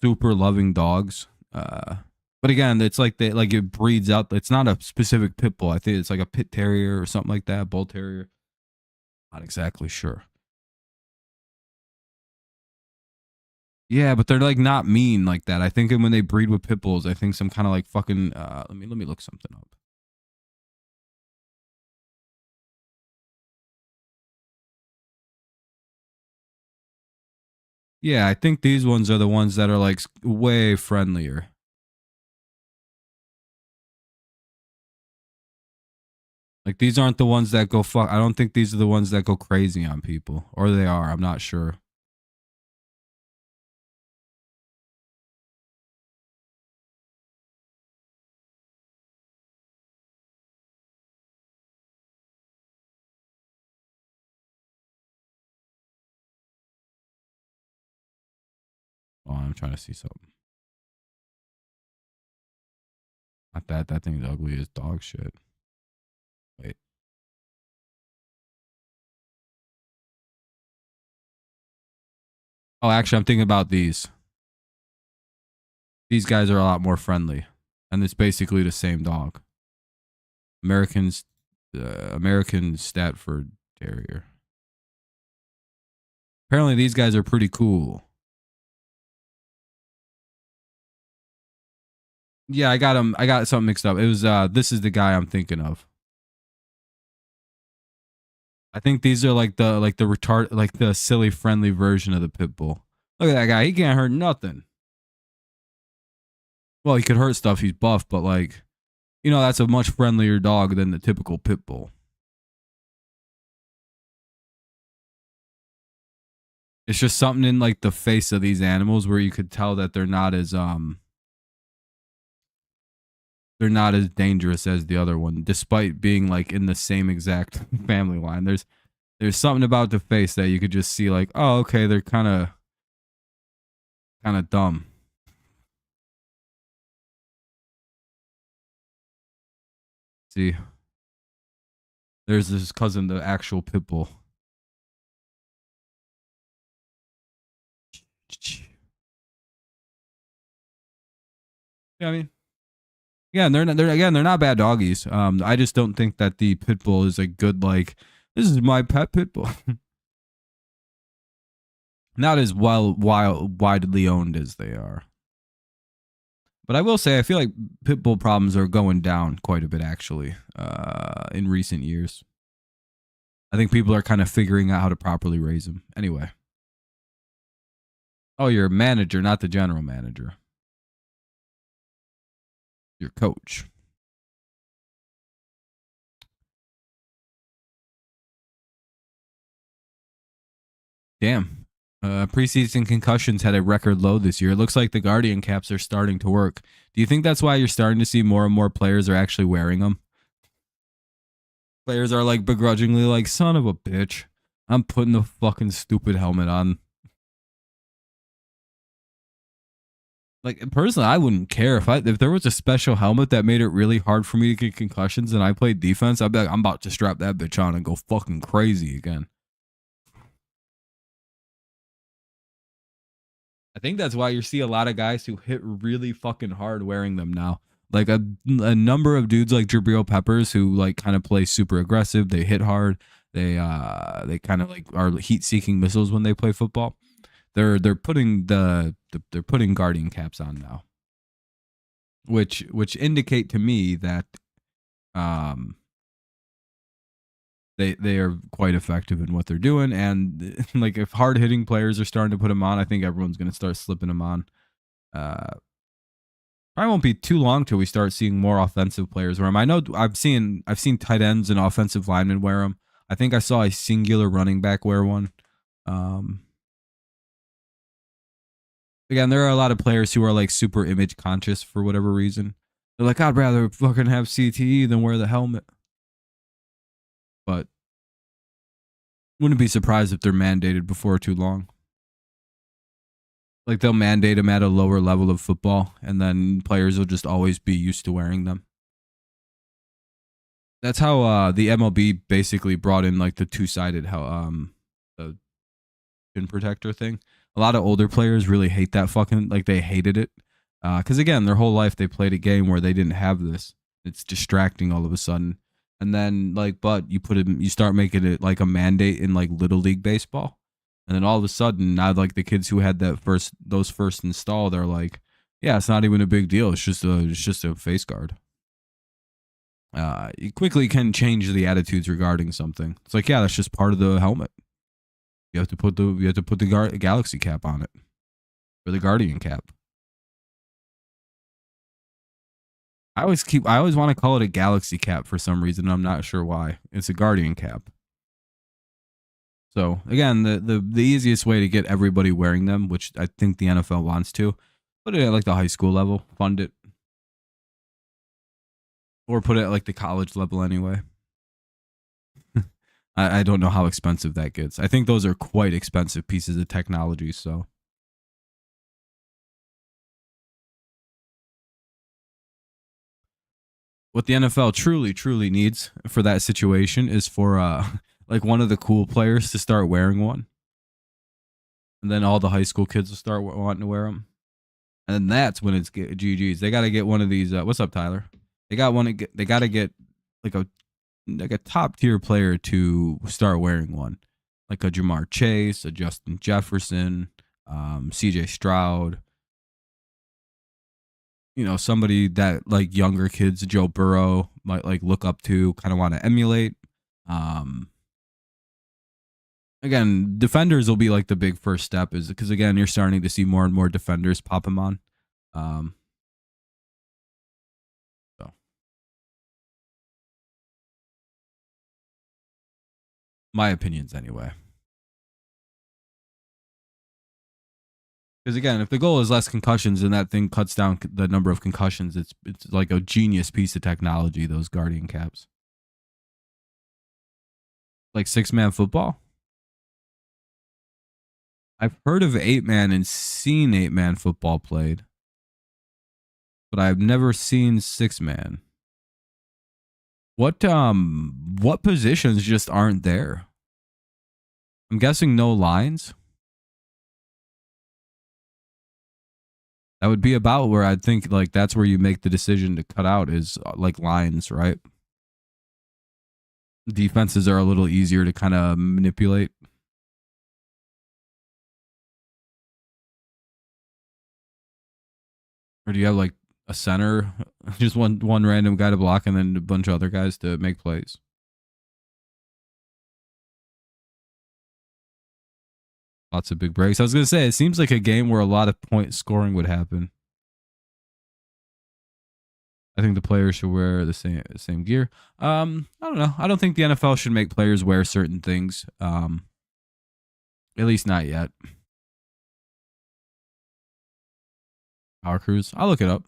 super loving dogs? But again, it's like it breeds out. It's not a specific pit bull. I think it's like a pit terrier or something like that. Bull terrier. Not exactly sure. Yeah, but they're like not mean like that. I think when they breed with pit bulls, I think some kind of like fucking. Let me look something up. Yeah, I think these ones are the ones that are like way friendlier. Like these aren't the ones that go fuck. I don't think these are the ones that go crazy on people, or they are. I'm not sure. Oh, I'm trying to see something. Not that. That thing's ugly as dog shit. Wait. Oh, actually, I'm thinking about these. These guys are a lot more friendly, and it's basically the same dog. American Stafford Terrier. Apparently, these guys are pretty cool. Yeah, I got him. I got something mixed up. It was this is the guy I'm thinking of. I think these are like the retard, like the silly friendly version of the pit bull. Look at that guy. He can't hurt nothing. Well, he could hurt stuff. He's buff, but like, you know, that's a much friendlier dog than the typical pit bull. It's just something in like the face of these animals where you could tell that they're not as dangerous as the other one, despite being like in the same exact family line. There's something about the face that you could just see like, oh, okay, they're kind of dumb. See, there's this cousin, the actual pit bull. Yeah, I mean, yeah, and they're not bad doggies. I just don't think that the pit bull is a good like. This is my pet pit bull. Not as widely owned as they are. But I will say, I feel like pit bull problems are going down quite a bit actually in recent years. I think people are kind of figuring out how to properly raise them. Anyway. Oh, you're a manager, not the general manager. Your coach. Damn. Preseason concussions had a record low this year. It looks like the Guardian caps are starting to work. Do you think that's why you're starting to see more and more players are actually wearing them? Players are like begrudgingly like, son of a bitch, I'm putting the fucking stupid helmet on. Like personally, I wouldn't care if there was a special helmet that made it really hard for me to get concussions and I played defense. I'd be like, I'm about to strap that bitch on and go fucking crazy again. I think that's why you see a lot of guys who hit really fucking hard wearing them now. Like a number of dudes like Jabril Peppers who like kind of play super aggressive. They hit hard. They kind of like are heat seeking missiles when they play football. They're putting they're putting guardian caps on now, which indicate to me that um they are quite effective in what they're doing. And like if hard hitting players are starting to put them on, I think everyone's gonna start slipping them on. Uh, Probably won't be too long till we start seeing more offensive players wear them. I know I've seen tight ends and offensive linemen wear them. I think I saw a singular running back wear one. Um, Again, there are a lot of players who are like super image conscious for whatever reason. They're like, I'd rather fucking have CTE than wear the helmet. But wouldn't be surprised if they're mandated before too long. Like they'll mandate them at a lower level of football, and then players will just always be used to wearing them. That's how the MLB basically brought in like the two-sided the pin protector thing. A lot of older players really hate that fucking like they hated it because again their whole life they played a game where they didn't have this. It's distracting all of a sudden, and then like but you start making it like a mandate in like little league baseball, and then all of a sudden now like the kids who had those first installed are like, yeah, it's not even a big deal. It's just a face guard. You quickly can change the attitudes regarding something. It's like, yeah, that's just part of the helmet. You have to put the galaxy cap on it, or the guardian cap. I always want to call it a galaxy cap for some reason. I'm not sure why. It's a guardian cap. So again, the easiest way to get everybody wearing them, which I think the NFL wants to, put it at like the high school level, fund it, or put it at like the college level anyway. I don't know how expensive that gets. I think those are quite expensive pieces of technology. So what the NFL truly needs for that situation is for like one of the cool players to start wearing one, and then all the high school kids will start wanting to wear them, and then that's when it's GG's. They got to get one of these. What's up, Tyler? They got one. They got to get like a top tier player to start wearing one, like a Jamar Chase, a Justin Jefferson, CJ Stroud. You know, somebody that like younger kids, Joe Burrow might like look up to, kind of want to emulate. Um, Again, defenders will be like the big first step, is because again you're starting to see more and more defenders pop them on. Um, so my opinions anyway. Because again, if the goal is less concussions and that thing cuts down the number of concussions, it's like a genius piece of technology. Those guardian caps, like 6-man football. I've heard of 8-man and seen 8-man football played, but I've never seen 6-man. What positions just aren't there? I'm guessing no lines. That would be about where I'd think like that's where you make the decision to cut out is like lines, right? Defenses are a little easier to kind of manipulate. Or do you have like a center, just one random guy to block, and then a bunch of other guys to make plays? Lots of big breaks. I was gonna say it seems like a game where a lot of point scoring would happen. I think the players should wear the same gear. I don't know. I don't think the NFL should make players wear certain things. At least not yet. Power Cruise. I'll look it up.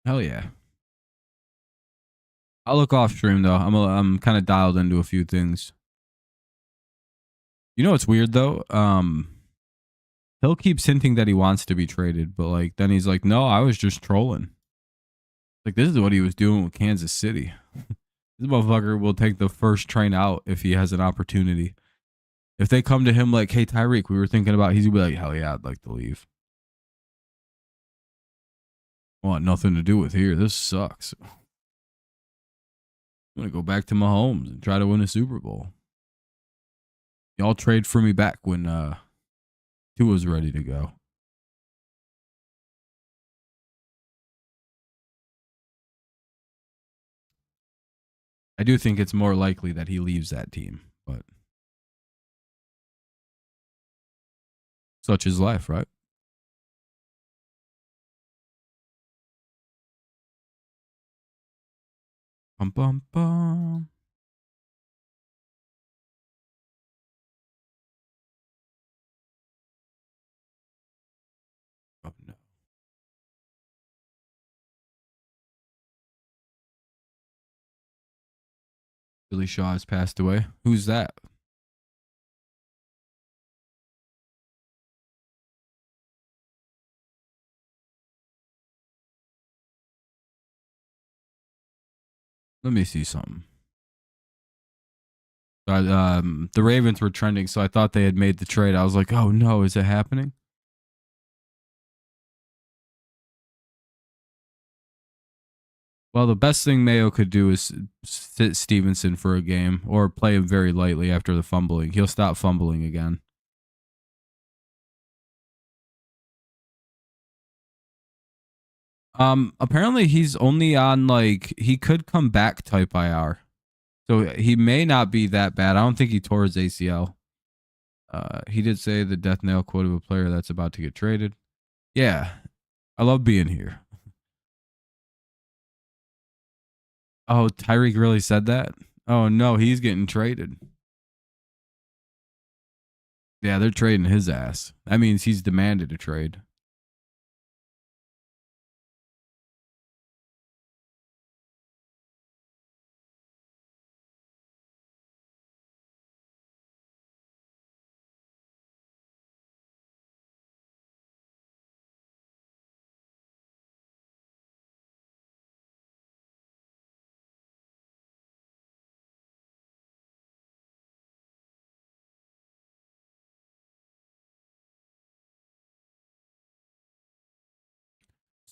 Hell yeah. I'll look off stream though. I'm kind of dialed into a few things. You know what's weird though? He'll keeps hinting that he wants to be traded, but like then he's like, no, I was just trolling. Like this is what he was doing with Kansas City. This motherfucker will take the first train out if he has an opportunity. If they come to him like, hey Tyreek, we were thinking about, he's gonna be like, hell yeah, I'd like to leave. I want nothing to do with here. This sucks. I'm gonna go back to Mahomes and try to win a Super Bowl. Y'all trade for me back when Tua's ready to go. I do think it's more likely that he leaves that team, but such is life, right? Bum bum bum. Oh no. Billy Shaw has passed away. Who's that? Let me see something. The Ravens were trending, so I thought they had made the trade. I was like, oh no, is it happening? Well, the best thing Mayo could do is sit Stevenson for a game or play him very lightly after the fumbling. He'll stop fumbling again. Apparently he's only on like he could come back type IR. So he may not be that bad. I don't think he tore his ACL. He did say the death nail quote of a player that's about to get traded. Yeah, I love being here. Oh, Tyreek really said that? Oh no, he's getting traded. Yeah, they're trading his ass. That means he's demanded a trade.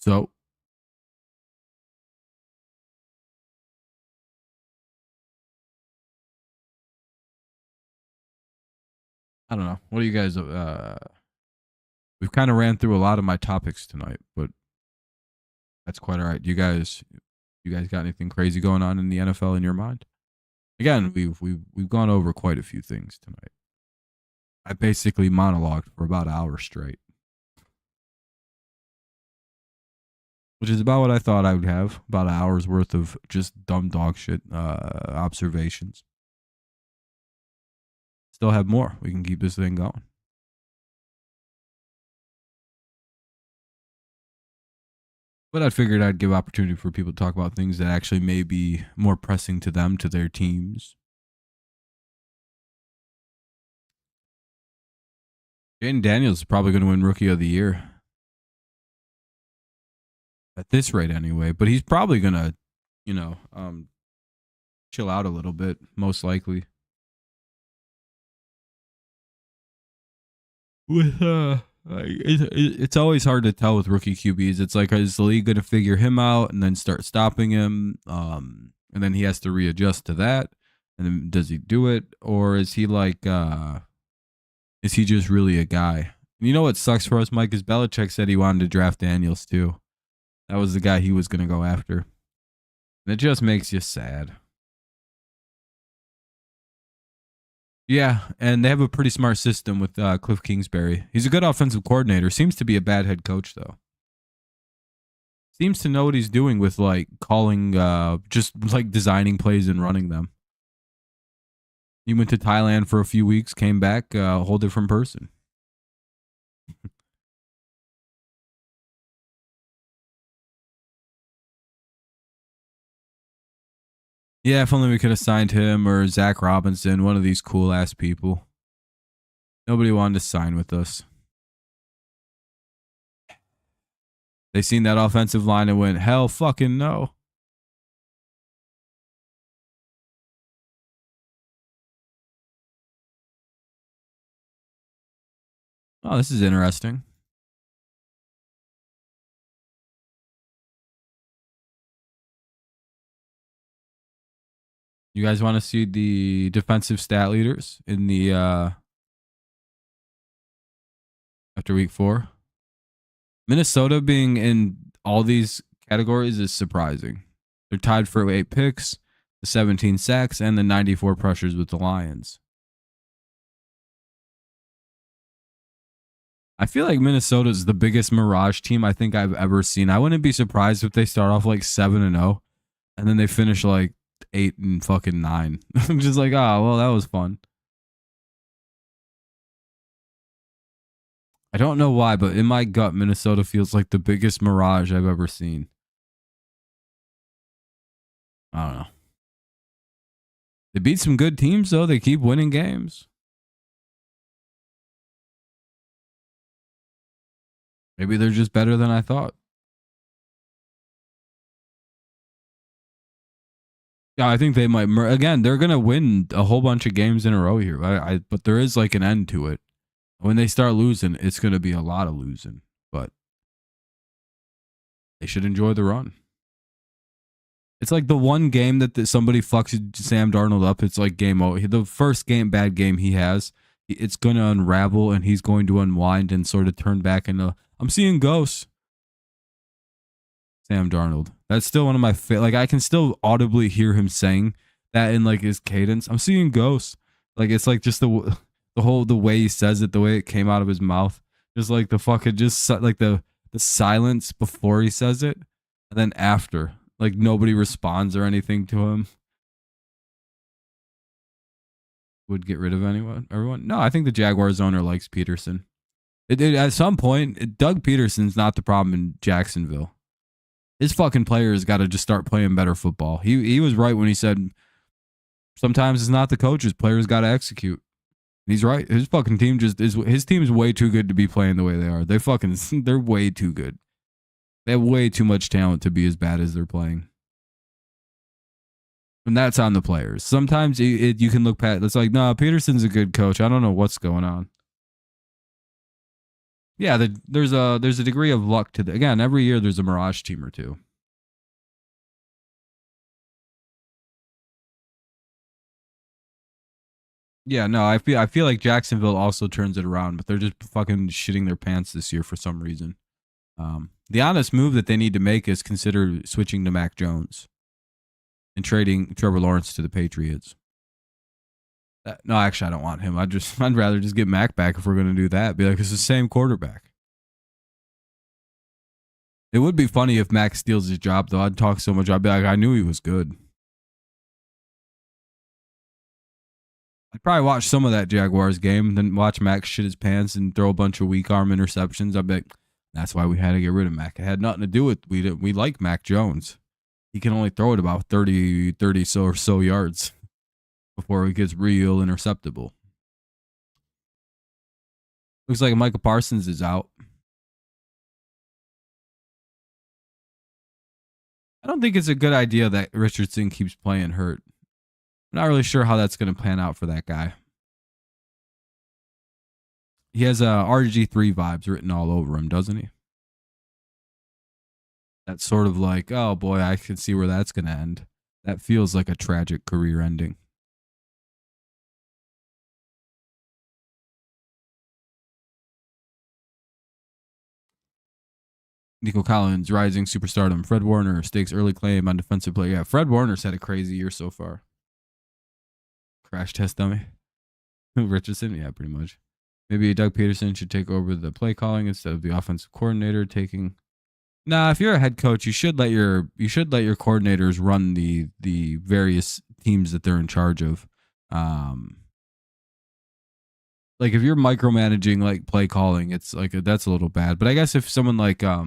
So I don't know. What do you guys? We've kind of ran through a lot of my topics tonight, but that's quite all right. You guys got anything crazy going on in the NFL in your mind? Again, we've gone over quite a few things tonight. I basically monologued for about an hour straight, which is about what I thought I would have. About an hour's worth of just dumb dog shit observations. Still have more. We can keep this thing going. But I figured I'd give opportunity for people to talk about things that actually may be more pressing to them, to their teams. Jaden Daniels is probably going to win Rookie of the Year at this rate, anyway. But he's probably going to, you know, chill out a little bit, most likely. With it's always hard to tell with rookie QBs. It's like, is the league going to figure him out and then start stopping him? And then he has to readjust to that. And then does he do it, or is he like, is he just really a guy? And you know what sucks for us, Mike, is Belichick said he wanted to draft Daniels too. That was the guy he was going to go after. And it just makes you sad. Yeah, and they have a pretty smart system with Cliff Kingsbury. He's a good offensive coordinator. Seems to be a bad head coach, though. Seems to know what he's doing with like calling, just like designing plays and running them. He went to Thailand for a few weeks, came back, a whole different person. Yeah, if only we could have signed him or Zach Robinson, one of these cool ass people. Nobody wanted to sign with us. They seen that offensive line and went, hell fucking no. Oh, this is interesting. You guys want to see the defensive stat leaders in the after week 4? Minnesota being in all these categories is surprising. They're tied for 8 picks, the 17 sacks, and the 94 pressures with the Lions. I feel like Minnesota is the biggest mirage team I think I've ever seen. I wouldn't be surprised if they start off like 7-0 and then they finish like 8-9. I'm just like, oh, well, that was fun. I don't know why, but in my gut, Minnesota feels like the biggest mirage I've ever seen. I don't know. They beat some good teams, though. They keep winning games. Maybe they're just better than I thought. Yeah, I think they might. Again, they're gonna win a whole bunch of games in a row here. But there is like an end to it. When they start losing, it's gonna be a lot of losing. But they should enjoy the run. It's like the one game that somebody fucks Sam Darnold up. It's like game over. The first bad game he has, it's gonna unravel and he's going to unwind and sort of turn back into. I'm seeing ghosts. Sam Darnold. That's still one of my like I can still audibly hear him saying that in like his cadence. I'm seeing ghosts. Like it's like just the way he says it, the way it came out of his mouth, just like the fucking just like the silence before he says it, and then after, like nobody responds or anything to him. Would get rid of everyone? No, I think the Jaguars owner likes Peterson. At some point, Doug Peterson's not the problem in Jacksonville. His fucking players got to just start playing better football. He was right when he said sometimes it's not the coaches, players got to execute. He's right. His fucking team his team's way too good to be playing the way they are. They're way too good. They have way too much talent to be as bad as they're playing. And that's on the players. Sometimes you can look past. It's like, no, Peterson's a good coach. I don't know what's going on. Yeah, there's a degree of luck to again, every year there's a mirage team or two. Yeah, no, I feel like Jacksonville also turns it around, but they're just fucking shitting their pants this year for some reason. The honest move that they need to make is consider switching to Mac Jones and trading Trevor Lawrence to the Patriots. No, actually, I don't want him. I'd rather just get Mac back if we're going to do that. Be like, it's the same quarterback. It would be funny if Mac steals his job, though. I'd talk so much. I'd be like, I knew he was good. I'd probably watch some of that Jaguars game, then watch Mac shit his pants and throw a bunch of weak arm interceptions. I'd be like, that's why we had to get rid of Mac. It had nothing to do with we like Mac Jones. He can only throw it about 30 or so yards before it gets real interceptable. Looks like Michael Parsons is out. I don't think it's a good idea that Richardson keeps playing hurt. I'm not really sure how that's going to pan out for that guy. He has RG3 vibes written all over him, doesn't he? That's sort of like, oh boy, I can see where that's going to end. That feels like a tragic career ending. Nico Collins, rising superstardom. Fred Warner stakes early claim on defensive player. Yeah, Fred Warner's had a crazy year so far. Crash test dummy. Richardson, yeah, pretty much. Maybe Doug Peterson should take over the play calling instead of the offensive coordinator taking. Nah, if you're a head coach, you should let your coordinators run the various teams that they're in charge of. Like if you're micromanaging like play calling, it's like that's a little bad. But I guess if someone like I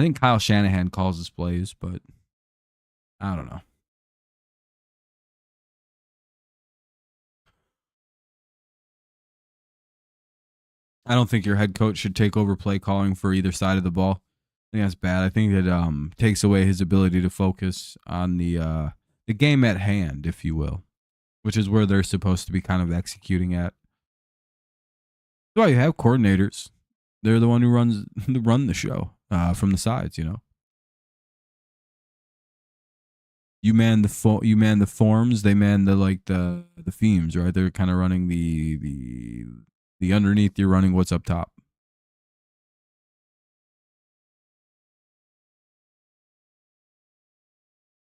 think Kyle Shanahan calls his plays, but I don't know. I don't think your head coach should take over play calling for either side of the ball. I think that's bad. I think it takes away his ability to focus on the game at hand, if you will, which is where they're supposed to be kind of executing at. That's why you have coordinators. They're the one who run the show from the sides, you know. You man the forms, they man the themes, right? They're kind of running the underneath, you're running what's up top.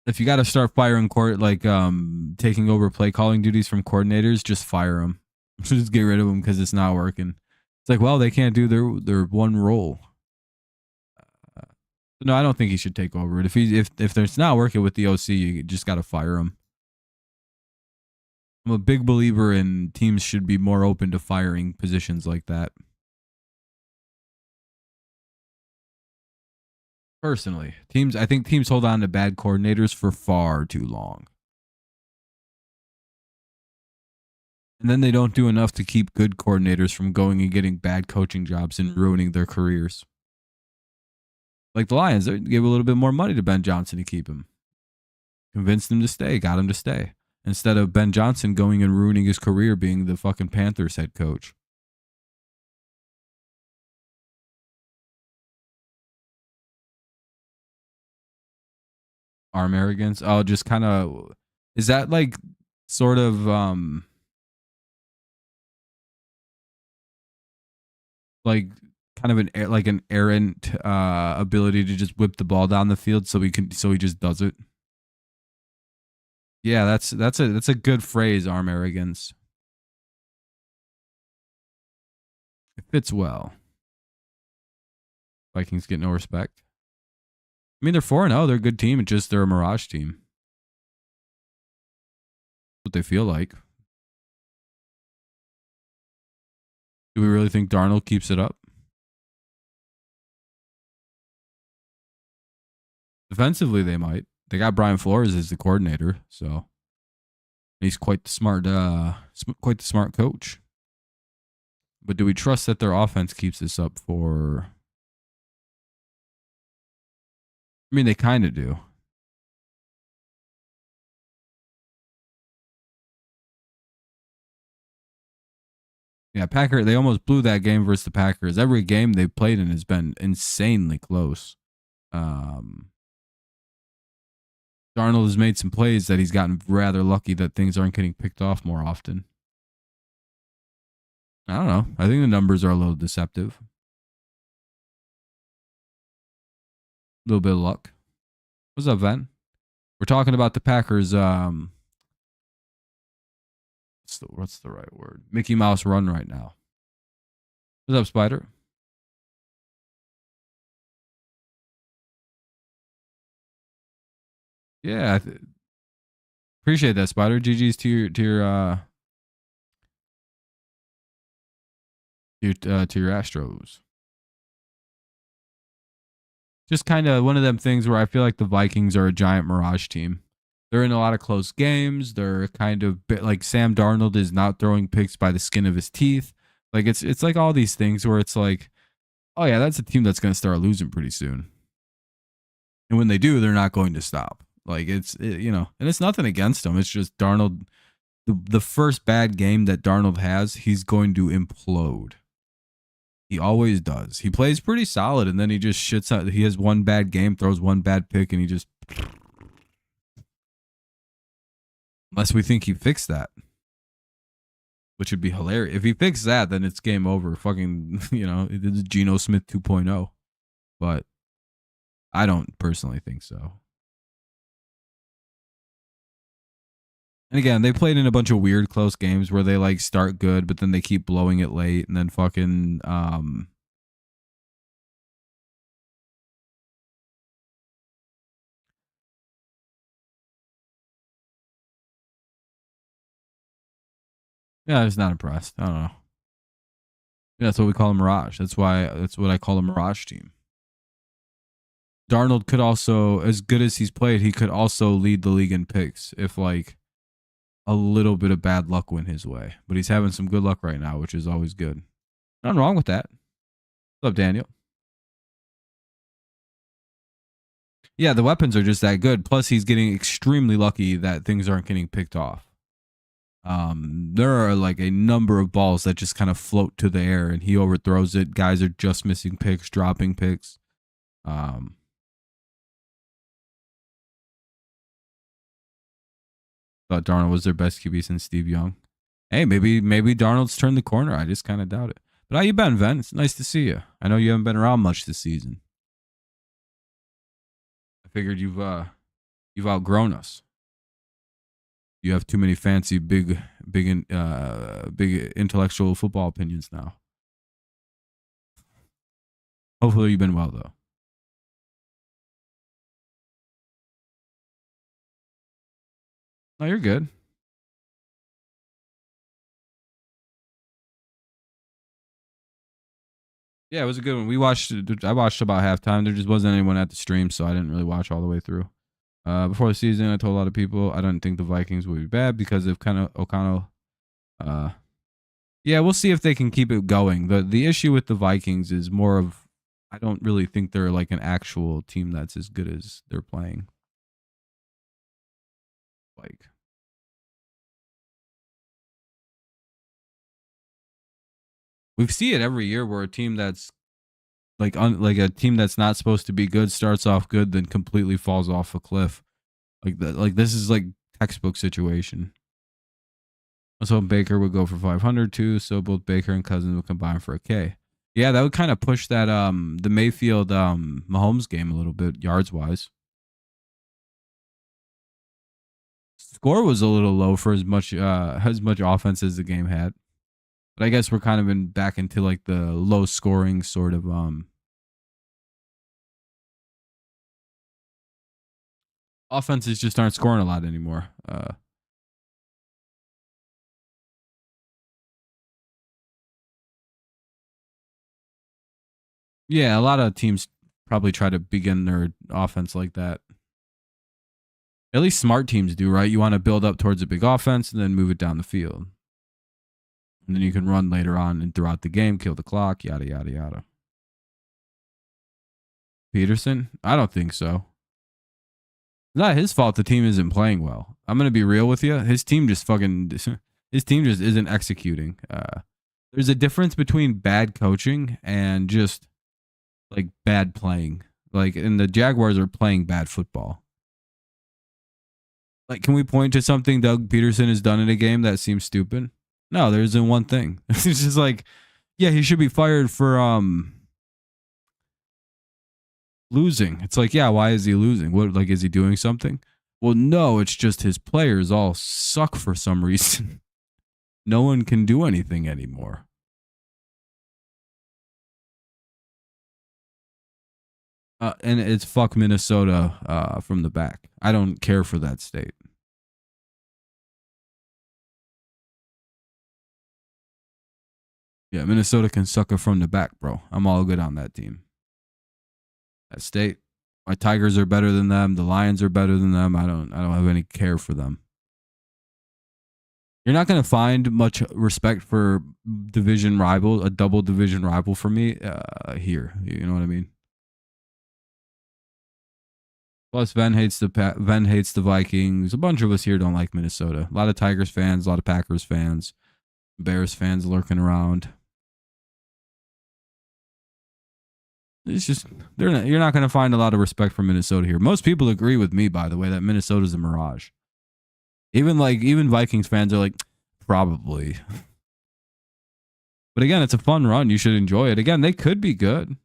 If you got to start firing taking over play calling duties from coordinators, just fire them. Just get rid of them because it's not working. It's like, well, they can't do their one role. No, I don't think he should take over it. If it's not working with the OC, you just got to fire him. I'm a big believer in teams should be more open to firing positions like that. Personally, I think teams hold on to bad coordinators for far too long. And then they don't do enough to keep good coordinators from going and getting bad coaching jobs and ruining their careers. Like the Lions, they gave a little bit more money to Ben Johnson to keep him. Convinced him to stay, got him to stay. Instead of Ben Johnson going and ruining his career being the fucking Panthers head coach. Arm arrogance. Oh, just kind of. Is that like sort of like kind of an errant ability to just whip the ball down the field so he just does it? Yeah, that's a good phrase, arm arrogance. It fits well. Vikings get no respect. I mean, they're 4-0. They're a good team. It's just they're a mirage team. What they feel like. Do we really think Darnold keeps it up? Defensively, they might. They got Brian Flores as the coordinator, so he's quite the smart coach. But do we trust that their offense keeps this up for? I mean, they kind of do. Yeah, they almost blew that game versus the Packers. Every game they've played in has been insanely close. Darnold has made some plays that he's gotten rather lucky that things aren't getting picked off more often. I don't know. I think the numbers are a little deceptive. A little bit of luck. What's up, Ven? We're talking about the Packers. What's the right word? Mickey Mouse run right now. What's up, Spider? Yeah, appreciate that, Spider. GG's to your Astros. Just kind of one of them things where I feel like the Vikings are a giant mirage team. They're in a lot of close games. They're kind of like Sam Darnold is not throwing picks by the skin of his teeth. Like it's like all these things where it's like, oh yeah, that's a team that's going to start losing pretty soon. And when they do, they're not going to stop. Like and it's nothing against them. It's just Darnold. The first bad game that Darnold has, he's going to implode. He always does. He plays pretty solid, and then he just shits out. He has one bad game, throws one bad pick, and he just. Unless we think he fixed that, which would be hilarious. If he fixed that, then it's game over. Fucking, it's Geno Smith 2.0. But I don't personally think so. And again, they played in a bunch of weird close games where they like start good, but then they keep blowing it late, and then fucking yeah, I was not impressed. I don't know. Yeah, that's what we call a mirage. That's what I call a mirage team. Darnold could also, as good as he's played, he could also lead the league in picks if like a little bit of bad luck went his way. But he's having some good luck right now, which is always good. Nothing wrong with that. What's up, Daniel? Yeah, the weapons are just that good. Plus, he's getting extremely lucky that things aren't getting picked off. There are like a number of balls that just kind of float to the air, and he overthrows it. Guys are just missing picks, dropping picks. Thought Darnold was their best QB since Steve Young. Hey, maybe Darnold's turned the corner. I just kind of doubt it. But how you been, Ven? It's nice to see you. I know you haven't been around much this season. I figured you've outgrown us. You have too many fancy, big intellectual football opinions now. Hopefully, you've been well though. No, you're good. Yeah, it was a good one. I watched about halftime. There just wasn't anyone at the stream, so I didn't really watch all the way through. Before the season, I told a lot of people I don't think the Vikings would be bad because of kind of O'Connell. Yeah, we'll see if they can keep it going. The issue with the Vikings is more of I don't really think they're like an actual team that's as good as they're playing. Like we see it every year where a team that's like a team that's not supposed to be good starts off good, then completely falls off a cliff. Like this is like textbook situation. So Baker would go for 500 too. So both Baker and Cousins would combine for a K. Yeah, that would kind of push that the Mayfield Mahomes game a little bit yards wise. Score was a little low for as much offense as the game had. But I guess we're kind of back into like the low scoring sort of offenses just aren't scoring a lot anymore. Yeah, a lot of teams probably try to begin their offense like that. At least smart teams do, right? You want to build up towards a big offense and then move it down the field. And then you can run later on and throughout the game, kill the clock, yada, yada, yada. Peterson? I don't think so. It's not his fault the team isn't playing well. I'm going to be real with you. His team just isn't executing. There's a difference between bad coaching and just like bad playing. Like, and the Jaguars are playing bad football. Like, can we point to something Doug Peterson has done in a game that seems stupid? No, there isn't one thing. It's just like, yeah, he should be fired for losing. It's like, yeah, why is he losing? What, like, is he doing something? Well, no, it's just his players all suck for some reason. No one can do anything anymore. And it's fuck Minnesota from the back. I don't care for that state. Yeah, Minnesota can suck it from the back, bro. I'm all good on that team. That state. My Tigers are better than them. The Lions are better than them. I don't have any care for them. You're not going to find much respect for division rival, a double division rival for me here. You know what I mean? Plus, Ven hates the Vikings. A bunch of us here don't like Minnesota. A lot of Tigers fans, a lot of Packers fans, Bears fans lurking around. It's just you're not going to find a lot of respect for Minnesota here. Most people agree with me, by the way, that Minnesota's a mirage. Even Vikings fans are like, probably. But again, it's a fun run. You should enjoy it. Again, they could be good.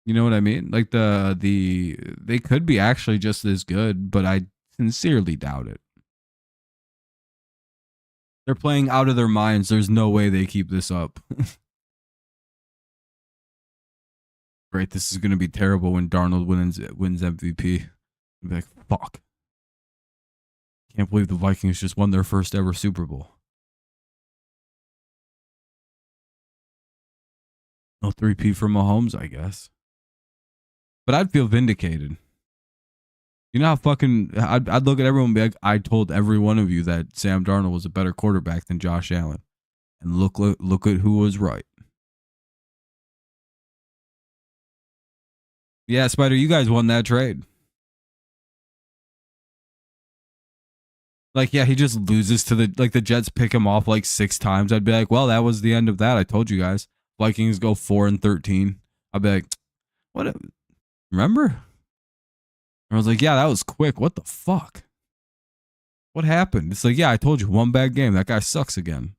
You know what I mean? Like they could be actually just as good, but I sincerely doubt it. They're playing out of their minds. There's no way they keep this up. Great, this is going to be terrible when Darnold wins MVP. I'll be like, fuck. Can't believe the Vikings just won their first ever Super Bowl. No 3P for Mahomes, I guess. But I'd feel vindicated. You know how fucking I'd look at everyone and be like, I told every one of you that Sam Darnold was a better quarterback than Josh Allen. And look at who was right. Yeah, Spider, you guys won that trade. Like, yeah, he just loses to the Jets pick him off like 6 times. I'd be like, well, that was the end of that. I told you guys. Vikings go 4-13. I'd be like, what? Remember? And I was like, yeah, that was quick. What the fuck? What happened? It's like, yeah, I told you, one bad game. That guy sucks again.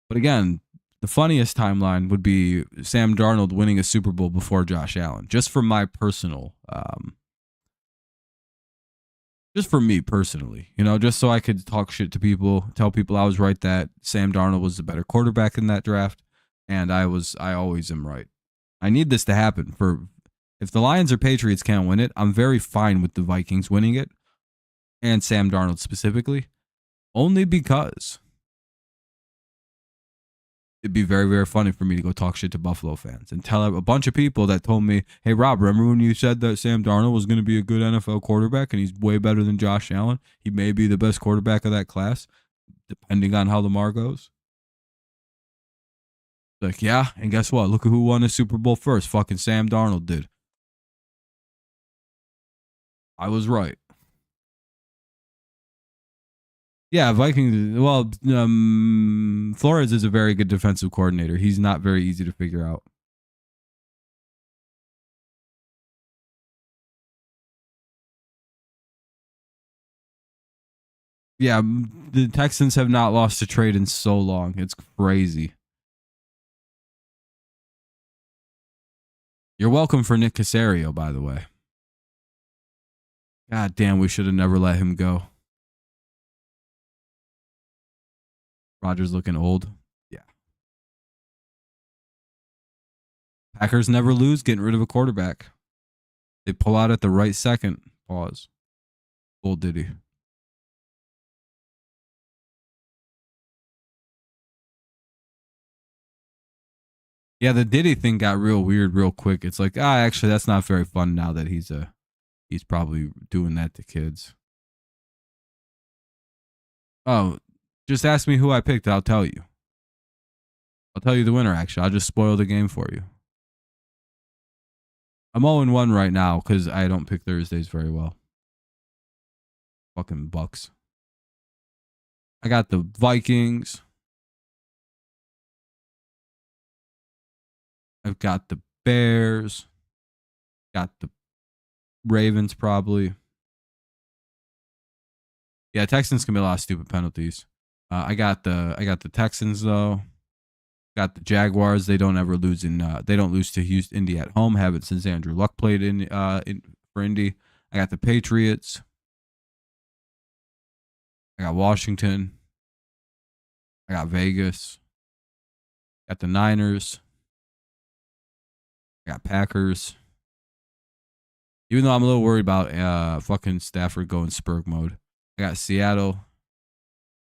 But again, the funniest timeline would be Sam Darnold winning a Super Bowl before Josh Allen. Just for my personal, just for me personally, just so I could talk shit to people, tell people I was right that Sam Darnold was the better quarterback in that draft, and I always am right. I need this to happen. If the Lions or Patriots can't win it, I'm very fine with the Vikings winning it, and Sam Darnold specifically, only because it'd be very, very funny for me to go talk shit to Buffalo fans and tell a bunch of people that told me, hey, Rob, remember when you said that Sam Darnold was going to be a good NFL quarterback and he's way better than Josh Allen? He may be the best quarterback of that class, depending on how Lamar goes. Like, yeah, and guess what? Look at who won the Super Bowl first. Fucking Sam Darnold did. I was right. Yeah, Vikings. Well, Flores is a very good defensive coordinator. He's not very easy to figure out. Yeah, the Texans have not lost a trade in so long. It's crazy. You're welcome for Nick Caserio, by the way. God damn, we should have never let him go. Rodgers looking old. Yeah. Packers never lose getting rid of a quarterback. They pull out at the right second. Pause. Old Diddy. Yeah, the Diddy thing got real weird real quick. It's like, actually, that's not very fun now that he's probably doing that to kids. Oh, just ask me who I picked. I'll tell you. I'll tell you the winner, actually. I'll just spoil the game for you. I'm 0-1 right now because I don't pick Thursdays very well. Fucking Bucks. I got the Vikings. I've got the Bears. Got the Ravens probably. Yeah, Texans can be a lot of stupid penalties. I got the Texans though. Got the Jaguars. They don't ever lose they don't lose to Houston, Indy at home. Haven't since Andrew Luck played for Indy. I got the Patriots. I got Washington. I got Vegas. Got the Niners. I got Packers. Even though I'm a little worried about fucking Stafford going Spurg mode. I got Seattle.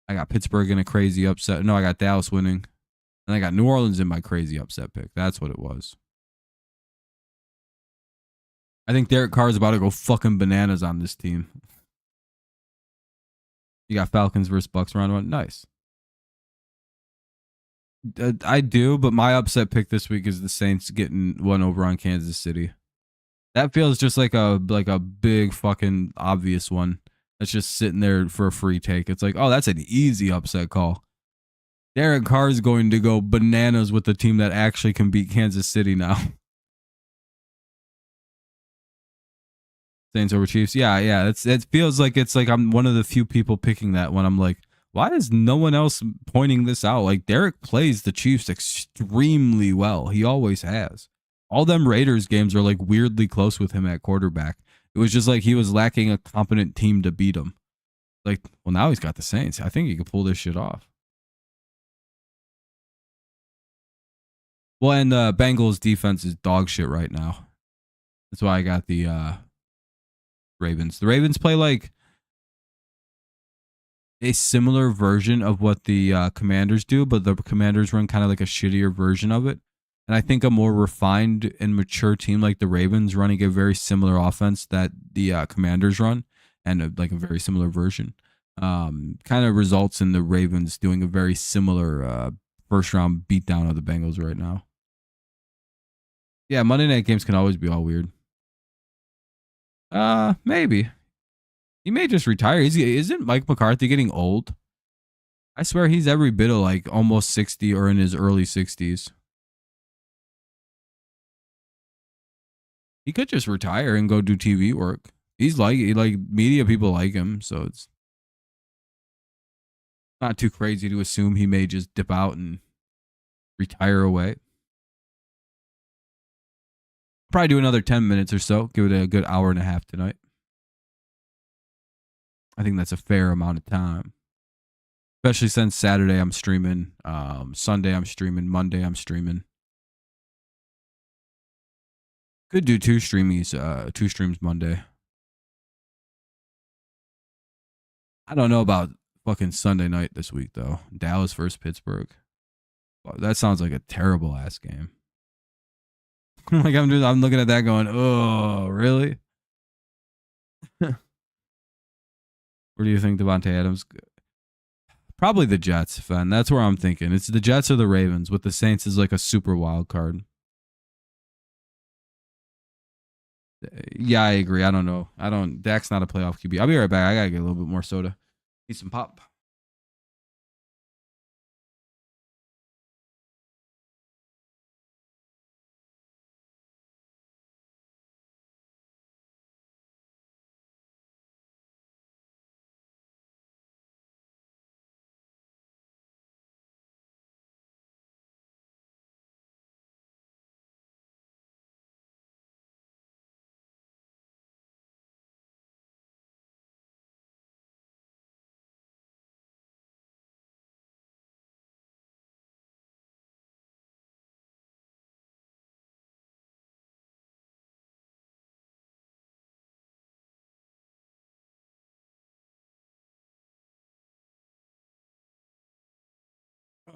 I got Pittsburgh in a crazy upset. No, I got Dallas winning. And I got New Orleans in my crazy upset pick. That's what it was. I think Derek Carr is about to go fucking bananas on this team. You got Falcons versus Bucks round one. Nice. I do, but my upset pick this week is the Saints getting one over on Kansas City. That feels just like a big fucking obvious one. That's just sitting there for a free take. It's like, oh, that's an easy upset call. Derek Carr is going to go bananas with the team that actually can beat Kansas City now. Saints over Chiefs. Yeah. It feels like it's like I'm one of the few people picking that when I'm like, why is no one else pointing this out? Like, Derek plays the Chiefs extremely well. He always has. All them Raiders games are like weirdly close with him at quarterback. It was just like he was lacking a competent team to beat him. Like, well, now he's got the Saints. I think he could pull this shit off. Well, and the Bengals defense is dog shit right now. That's why I got the Ravens. The Ravens play like a similar version of what the Commanders do, but the Commanders run kind of like a shittier version of it. And I think a more refined and mature team like the Ravens running a very similar offense that the Commanders run, and like a very similar version, kind of results in the Ravens doing a very similar first round beatdown of the Bengals right now. Yeah, Monday night games can always be all weird. Maybe he may just retire. Isn't Mike McCarthy getting old? I swear he's every bit of like almost 60 or in his early 60s. He could just retire and go do TV work. He's like media people like him, so it's not too crazy to assume he may just dip out and retire away. Probably do another 10 minutes or so. Give it a good hour and a half tonight. I think that's a fair amount of time. Especially since Saturday I'm streaming, Sunday I'm streaming, Monday I'm streaming. Could do two streams Monday. I don't know about fucking Sunday night this week though. Dallas versus Pittsburgh. Wow, that sounds like a terrible ass game. Like I'm looking at that going, oh, really? Where do you think Devontae Adams? Probably the Jets, fan. That's where I'm thinking. It's the Jets or the Ravens, with the Saints as like a super wild card. Yeah, I agree. I don't know. Dak's not a playoff QB. I'll be right back. I gotta get a little bit more soda. Need some pop.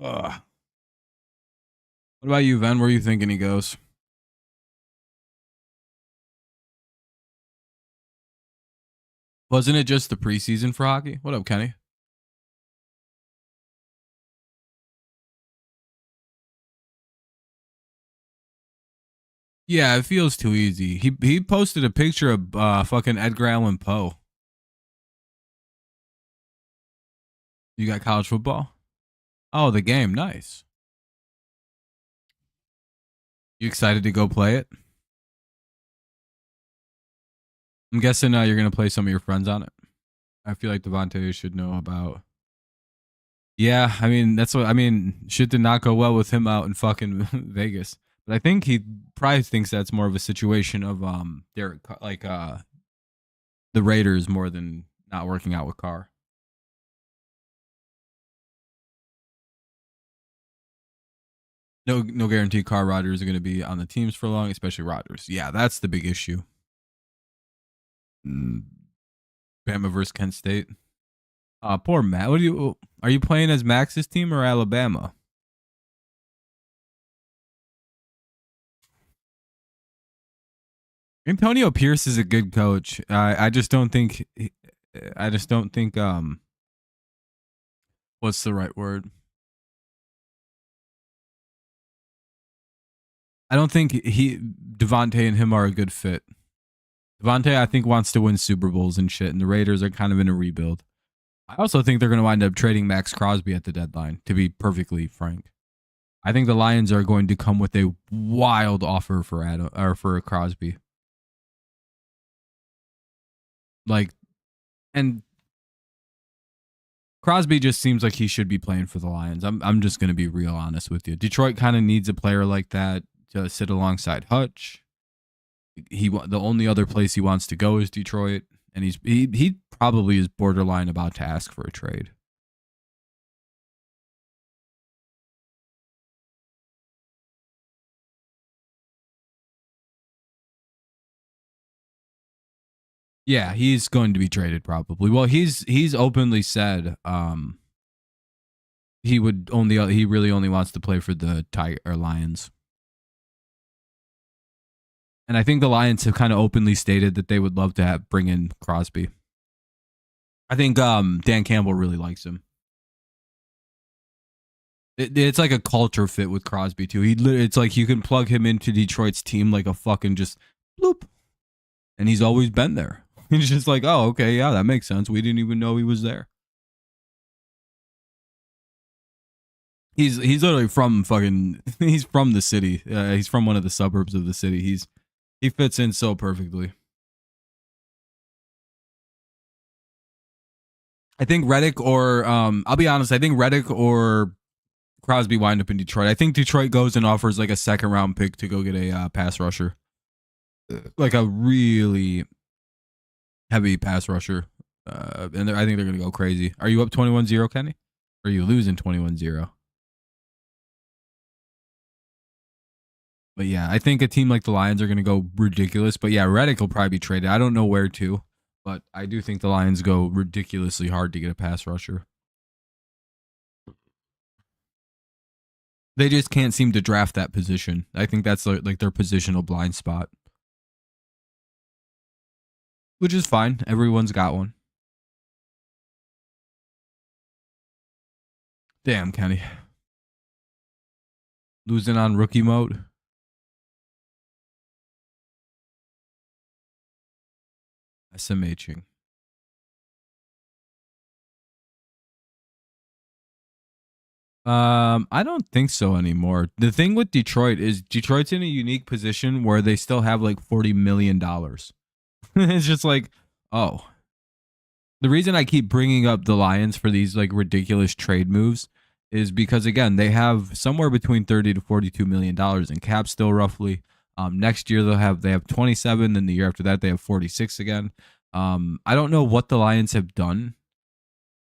What about you, Ven? Where are you thinking he goes? Wasn't it just the preseason for hockey? What up, Kenny? Yeah, it feels too easy. He posted a picture of fucking Edgar Allan Poe. You got college football? Oh, the game. Nice. You excited to go play it? I'm guessing you're going to play some of your friends on it. I feel like Devontae should know about. Yeah, I mean, that's what I mean. Shit did not go well with him out in fucking Vegas. But I think he probably thinks that's more of a situation of Derek, like the Raiders more than not working out with Carr. No guarantee Carr Rodgers are going to be on the teams for long, especially Rodgers. Yeah, that's the big issue. Bama versus Kent State. Poor Matt. Are you playing as Max's team or Alabama? Antonio Pierce is a good coach. I just don't think. What's the right word? I don't think Devontae and him are a good fit. Devontae, I think, wants to win Super Bowls and shit, and the Raiders are kind of in a rebuild. I also think they're going to wind up trading Max Crosby at the deadline, to be perfectly frank. I think the Lions are going to come with a wild offer for Crosby. Like, and Crosby just seems like he should be playing for the Lions. I'm just going to be real honest with you. Detroit kind of needs a player like that to sit alongside Hutch. The only other place he wants to go is Detroit, and he probably is borderline about to ask for a trade. Yeah, he's going to be traded probably. Well, he's openly said he really only wants to play for the Lions. And I think the Lions have kind of openly stated that they would love to bring in Crosby. I think Dan Campbell really likes him. It's like a culture fit with Crosby too. It's like you can plug him into Detroit's team like a fucking just bloop, and he's always been there. He's just like, oh, okay, yeah, that makes sense. We didn't even know he was there. He's literally from fucking. He's from the city. He's from one of the suburbs of the city. He fits in so perfectly. I think Reddick or I'll be honest. I think Reddick or Crosby wind up in Detroit. I think Detroit goes and offers like a second round pick to go get a pass rusher, like a really heavy pass rusher. And I think they're gonna go crazy. Are you up 21-0, Kenny? Or are you losing 21-0? But yeah, I think a team like the Lions are going to go ridiculous. But yeah, Reddick will probably be traded. I don't know where to, but I do think the Lions go ridiculously hard to get a pass rusher. They just can't seem to draft that position. I think that's like their positional blind spot, which is fine. Everyone's got one. Damn, Kenny. Losing on rookie mode. SMHing. I don't think so anymore. The thing with Detroit is Detroit's in a unique position where they still have like $40 million. It's just like, oh. The reason I keep bringing up the Lions for these like ridiculous trade moves is because again, they have somewhere between 30 to 42 million dollars in cap still roughly. Next year they have 27, then the year after that they have 46 again. I don't know what the Lions have done.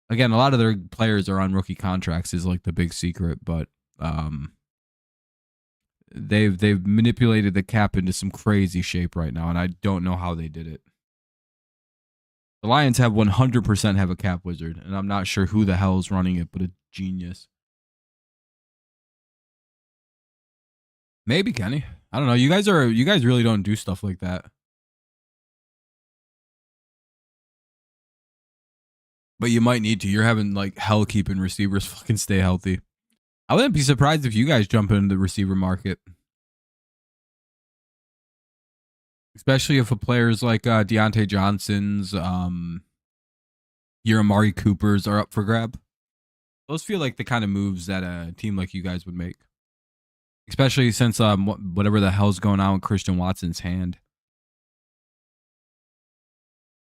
Again, a lot of their players are on rookie contracts is like the big secret, but they've manipulated the cap into some crazy shape right now, and I don't know how they did it. The Lions have 100% have a cap wizard, and I'm not sure who the hell is running it, but a genius. Maybe Kenny. I don't know. You guys really don't do stuff like that. But you might need to. You're having like hell keeping receivers fucking stay healthy. I wouldn't be surprised if you guys jump into the receiver market. Especially if a players like Deontay Johnson's, your Amari Coopers are up for grab. Those feel like the kind of moves that a team like you guys would make. Especially since whatever the hell's going on with Christian Watson's hand.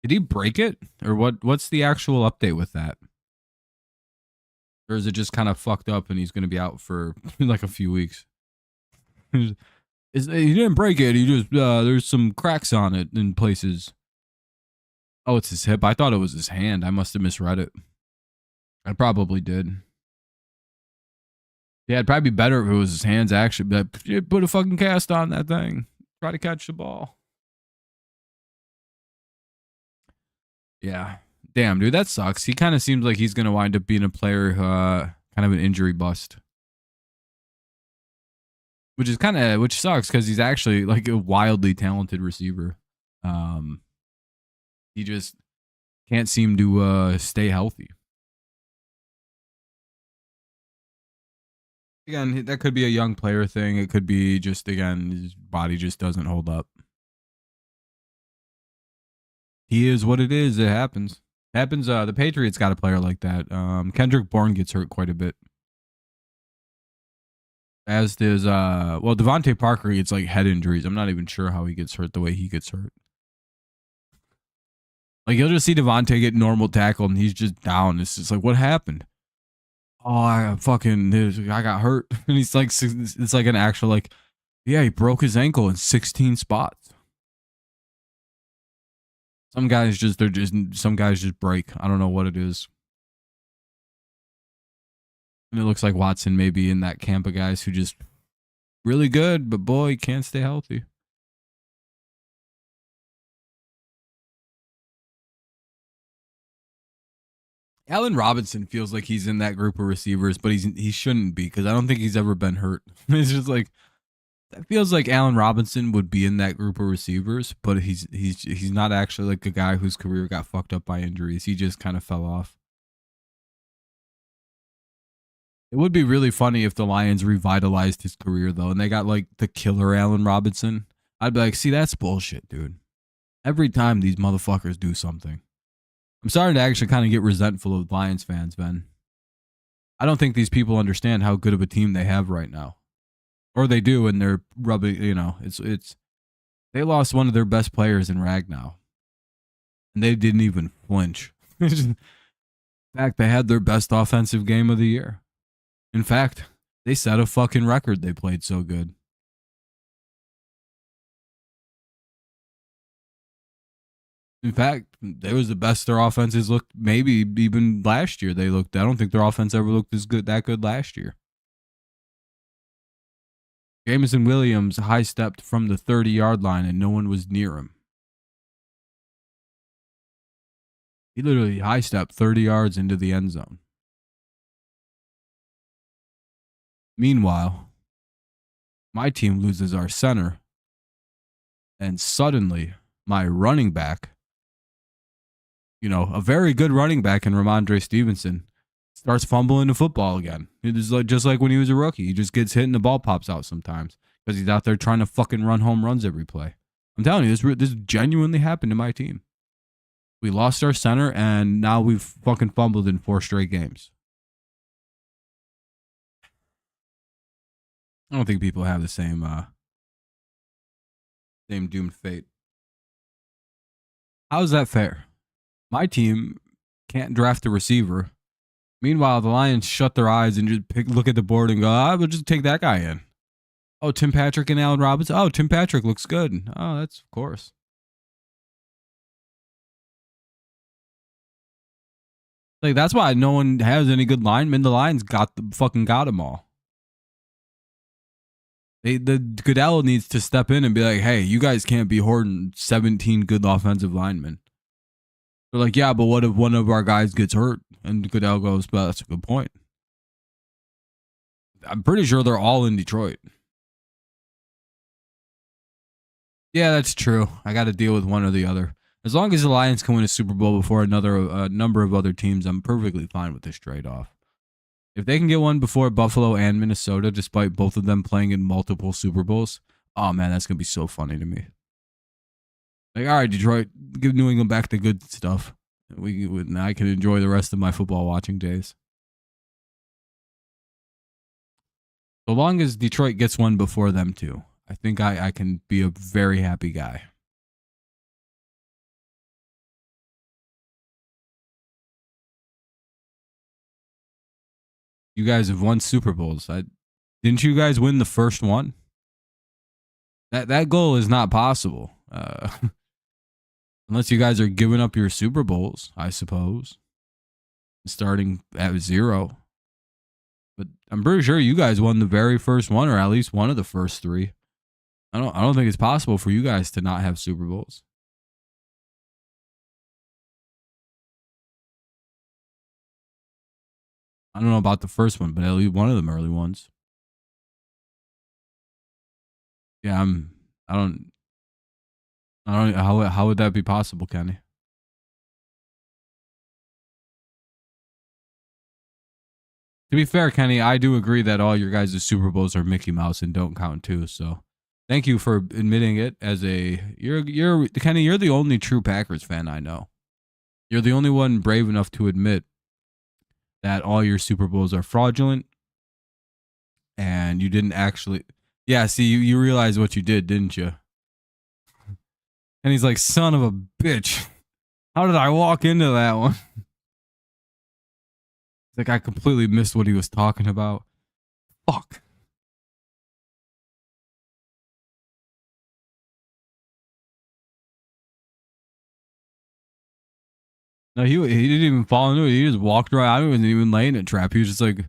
Did he break it? Or what's the actual update with that? Or is it just kind of fucked up and he's going to be out for like a few weeks? He didn't break it. He just, there's some cracks on it in places. Oh, it's his hip. I thought it was his hand. I must have misread it. I probably did. Yeah, it'd probably be better if it was his hands actually. But put a fucking cast on that thing. Try to catch the ball. Yeah. Damn, dude, that sucks. He kind of seems like he's going to wind up being a player, kind of an injury bust. Which sucks because he's actually like a wildly talented receiver. He just can't seem to stay healthy. Again, that could be a young player thing. It could be just, again, his body just doesn't hold up. He is what it is. It happens. The Patriots got a player like that. Kendrick Bourne gets hurt quite a bit. As does Devontae Parker gets like head injuries. I'm not even sure how he gets hurt the way he gets hurt. Like you'll just see Devontae get normal tackle and he's just down. It's just like, what happened? Oh, I got hurt. And he's like, it's like an actual like, yeah, he broke his ankle in 16 spots. Some guys just break. I don't know what it is. And it looks like Watson may be in that camp of guys who just really good, but boy, can't stay healthy. Allen Robinson feels like he's in that group of receivers, but he shouldn't be because I don't think he's ever been hurt. It's just like that feels like Allen Robinson would be in that group of receivers, but he's not actually like a guy whose career got fucked up by injuries. He just kind of fell off. It would be really funny if the Lions revitalized his career, though, and they got like the killer Allen Robinson. I'd be like, see, that's bullshit, dude. Every time these motherfuckers do something. I'm starting to actually kind of get resentful of Lions fans, Ben. I don't think these people understand how good of a team they have right now. Or they do, and they're rubbing, it's they lost one of their best players in Ragnow. And they didn't even flinch. In fact, they had their best offensive game of the year. In fact, they set a fucking record. They played so good. In fact, it was the best their offenses looked, maybe even last year they looked. I don't think their offense ever looked that good last year. Jameson Williams high-stepped from the 30-yard line and no one was near him. He literally high-stepped 30 yards into the end zone. Meanwhile, my team loses our center, and suddenly my running back, a very good running back in Ramondre Stevenson, starts fumbling the football again. It is just like when he was a rookie. He just gets hit and the ball pops out sometimes because he's out there trying to fucking run home runs every play. I'm telling you, this genuinely happened to my team. We lost our center, and now we've fucking fumbled in 4 straight games. I don't think people have the same doomed fate. How is that fair? My team can't draft a receiver. Meanwhile, the Lions shut their eyes and just look at the board and go, we'll just take that guy in. Oh, Tim Patrick and Allen Robinson. Oh, Tim Patrick looks good. Oh, that's of course. Like, that's why no one has any good linemen. The Lions got them all. The Goodell needs to step in and be like, hey, you guys can't be hoarding 17 good offensive linemen. They're like, yeah, but what if one of our guys gets hurt? And Goodell goes, well, that's a good point. I'm pretty sure they're all in Detroit. Yeah, that's true. I got to deal with one or the other. As long as the Lions can win a Super Bowl before another number of other teams, I'm perfectly fine with this trade-off. If they can get one before Buffalo and Minnesota, despite both of them playing in multiple Super Bowls, oh man, that's going to be so funny to me. Like, all right, Detroit, give New England back the good stuff. I can enjoy the rest of my football watching days. So long as Detroit gets one before them too, I think I can be a very happy guy. You guys have won Super Bowls. Didn't you guys win the first one? That goal is not possible. Unless you guys are giving up your Super Bowls, I suppose. Starting at 0. But I'm pretty sure you guys won the very first one, or at least one of the first 3. I don't think it's possible for you guys to not have Super Bowls. I don't know about the first one, but at least one of them early ones. Yeah, I don't. How would that be possible, Kenny? To be fair, Kenny, I do agree that all your guys' Super Bowls are Mickey Mouse and don't count too. So, thank you for admitting it. You're Kenny. You're the only true Packers fan I know. You're the only one brave enough to admit that all your Super Bowls are fraudulent, and you didn't actually. Yeah, see, you realize what you did, didn't you? And he's like, son of a bitch. How did I walk into that one? It's like I completely missed what he was talking about. Fuck. No, he didn't even fall into it. He just walked right out. He wasn't even laying a trap. He was just like,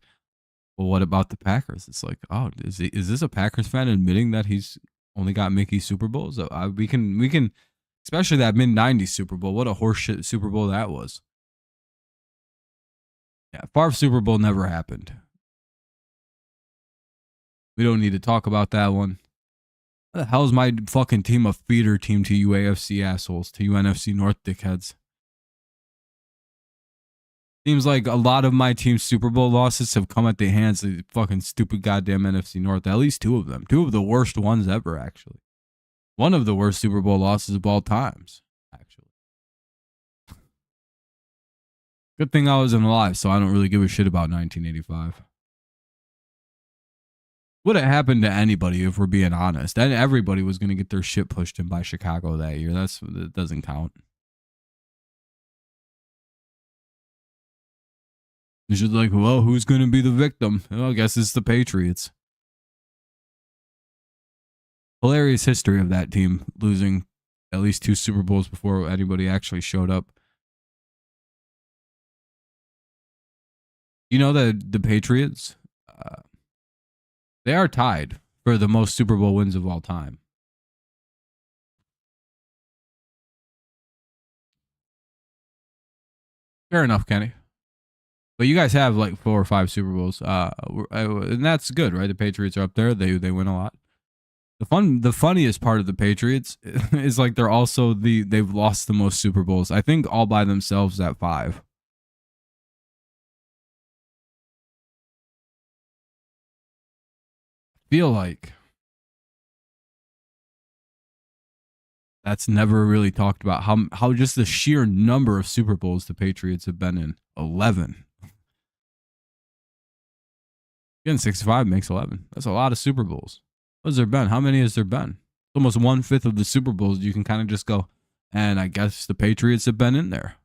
well, what about the Packers? It's like, oh, is this a Packers fan admitting that he's only got Mickey Super Bowls? We can, especially that mid-90s Super Bowl. What a horseshit Super Bowl that was. Yeah, Favre Super Bowl never happened. We don't need to talk about that one. How the hell is my fucking team a feeder team to you AFC assholes, to you NFC North dickheads? Seems like a lot of my team's Super Bowl losses have come at the hands of the fucking stupid goddamn NFC North. At least two of them. Two of the worst ones ever, actually. One of the worst Super Bowl losses of all times, actually. Good thing I wasn't alive, so I don't really give a shit about 1985. Would have happened to anybody if we're being honest. And everybody was going to get their shit pushed in by Chicago that year. That doesn't count. It's just like, well, who's going to be the victim? Well, I guess it's the Patriots. Hilarious history of that team losing at least 2 Super Bowls before anybody actually showed up. You know that the Patriots, they are tied for the most Super Bowl wins of all time. Fair enough, Kenny. But you guys have like 4 or 5 Super Bowls, and that's good, right? The Patriots are up there; they win a lot. The funniest part of the Patriots is like they're also they've lost the most Super Bowls. I think all by themselves at 5. Feel like that's never really talked about. How just the sheer number of Super Bowls the Patriots have been in. 11. Getting 65 makes 11. That's a lot of Super Bowls. What has there been? How many has there been? Almost 1/5 of the Super Bowls. You can kind of just go, and I guess the Patriots have been in there.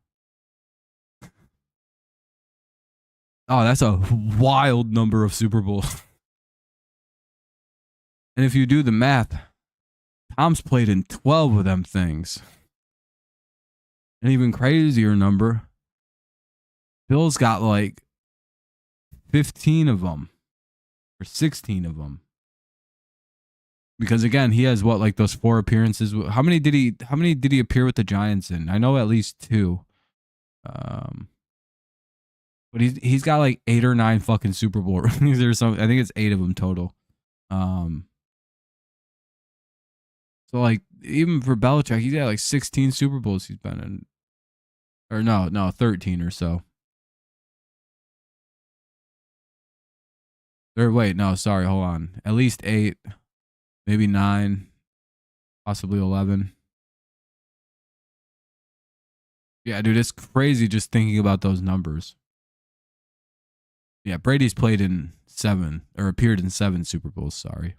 Oh, that's a wild number of Super Bowls. And if you do the math, Tom's played in 12 of them things. An even crazier number, Bill's got like 15 of them or 16 of them. Because again, he has what, like those 4 appearances. How many did he appear with the Giants in? I know at least 2. But he's got like 8 or 9 fucking Super Bowl rings or something. I think it's 8 of them total. So like even for Belichick, he's got like 16 Super Bowls he's been in. Or no, 13 or so. Or wait, no, sorry, hold on. At least 8, maybe 9, possibly 11. Yeah, dude, it's crazy just thinking about those numbers. Yeah, Brady's played in 7 or appeared in 7 Super Bowls, sorry.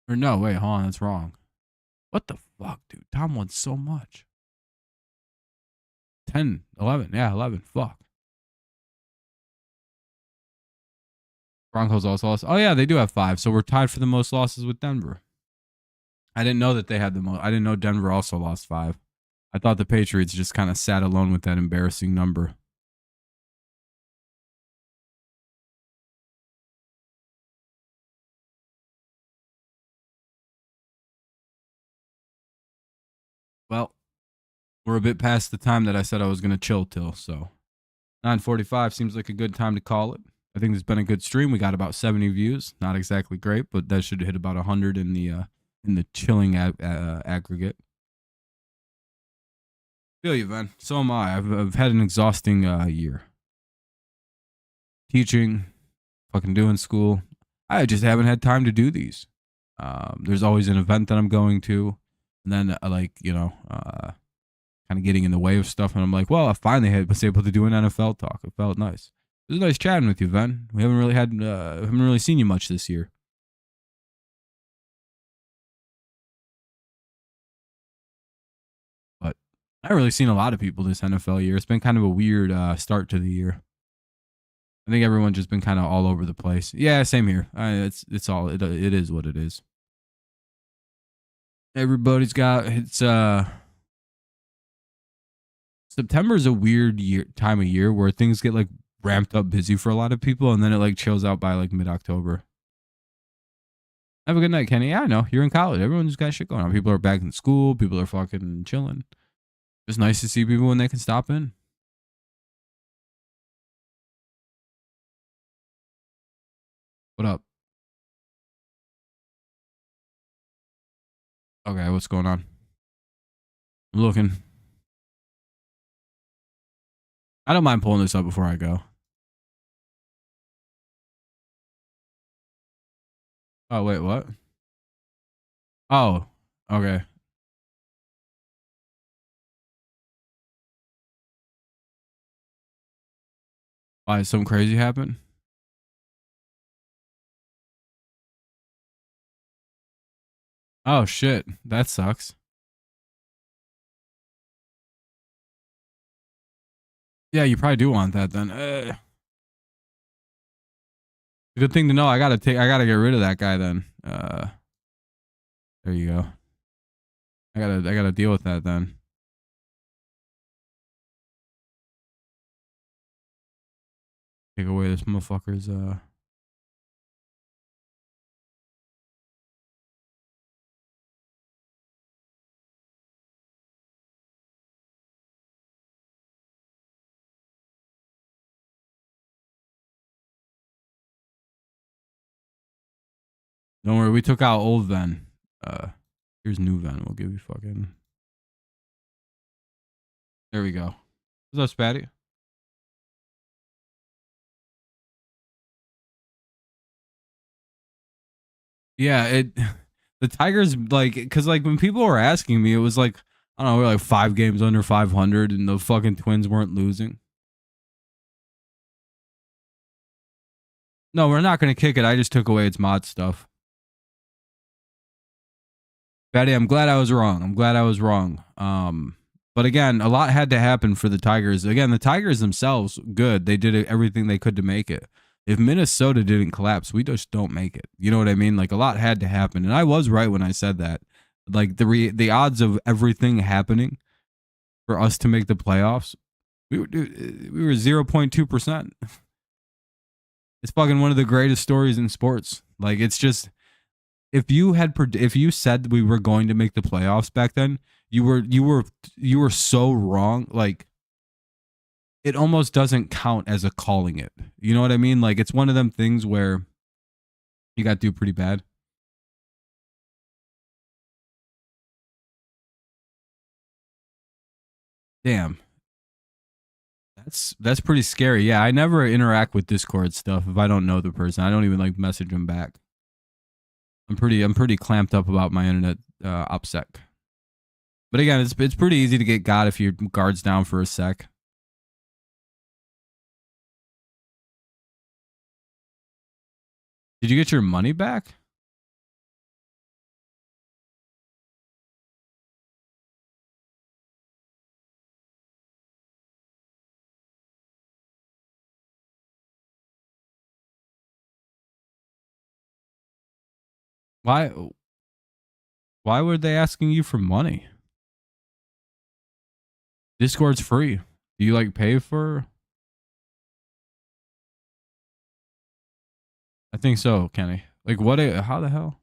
Or no, wait, hold on, that's wrong. What the fuck, dude? Tom won so much. 10, 11. Yeah, 11. Fuck. Broncos also lost. Oh, yeah, they do have 5. So we're tied for the most losses with Denver. I didn't know that they had the most. I didn't know Denver also lost 5. I thought the Patriots just kind of sat alone with that embarrassing number. Well, we're a bit past the time that I said I was going to chill till, so 9:45 seems like a good time to call it. I think it's been a good stream. We got about 70 views. Not exactly great, but that should hit about 100 in the chilling aggregate. Feel you, man. So am I. I've had an exhausting year. Teaching, fucking doing school. I just haven't had time to do these. There's always an event that I'm going to, and then kind of getting in the way of stuff. And I'm like, well, I finally was able to do an NFL talk. It felt nice. It was nice chatting with you, Ven. We haven't really seen you much this year. But I haven't really seen a lot of people this NFL year. It's been kind of a weird start to the year. I think everyone's just been kind of all over the place. Yeah, same here. It is what it is. Everybody's got September is a weird time of year where things get like ramped up busy for a lot of people, and then it like chills out by like mid-October. Have a good night, Kenny. Yeah, I know. You're in college. Everyone just got shit going on. People are back in school. People are fucking chilling. It's nice to see people when they can stop in. What up? Okay, what's going on? I'm looking. I don't mind pulling this up before I go. Oh, wait, what? Oh, okay. Why, something crazy happened? Oh, shit. That sucks. Yeah, you probably do want that then. Good thing to know. I gotta get rid of that guy then. There you go. I gotta deal with that then. Take away this motherfucker's Don't worry, we took out old Ven. Here's new Ven. We'll give you fucking. There we go. What's up, Spatty? Yeah, the Tigers, like, because like when people were asking me, it was like, I don't know, we're like 5 games under 500 and the fucking Twins weren't losing. No, we're not gonna kick it. I just took away its mod stuff. Betty, I'm glad I was wrong. But again, a lot had to happen for the Tigers. Again, the Tigers themselves, good. They did everything they could to make it. If Minnesota didn't collapse, we just don't make it. You know what I mean? Like a lot had to happen, and I was right when I said that. Like the odds of everything happening for us to make the playoffs, we were 0.2%. It's fucking one of the greatest stories in sports. Like it's just if you said we were going to make the playoffs back then, you were so wrong. Like it almost doesn't count as a calling it. You know what I mean? Like it's one of them things where you got to do pretty bad. Damn. That's pretty scary. Yeah, I never interact with Discord stuff if I don't know the person. I don't even like message them back. I'm pretty clamped up about my internet OPSEC. But again, it's pretty easy to get got if your guard's down for a sec. Did you get your money back? Why why were they asking you for money? Discord's free. Do you like pay for? I think so, Kenny. Like what how the hell?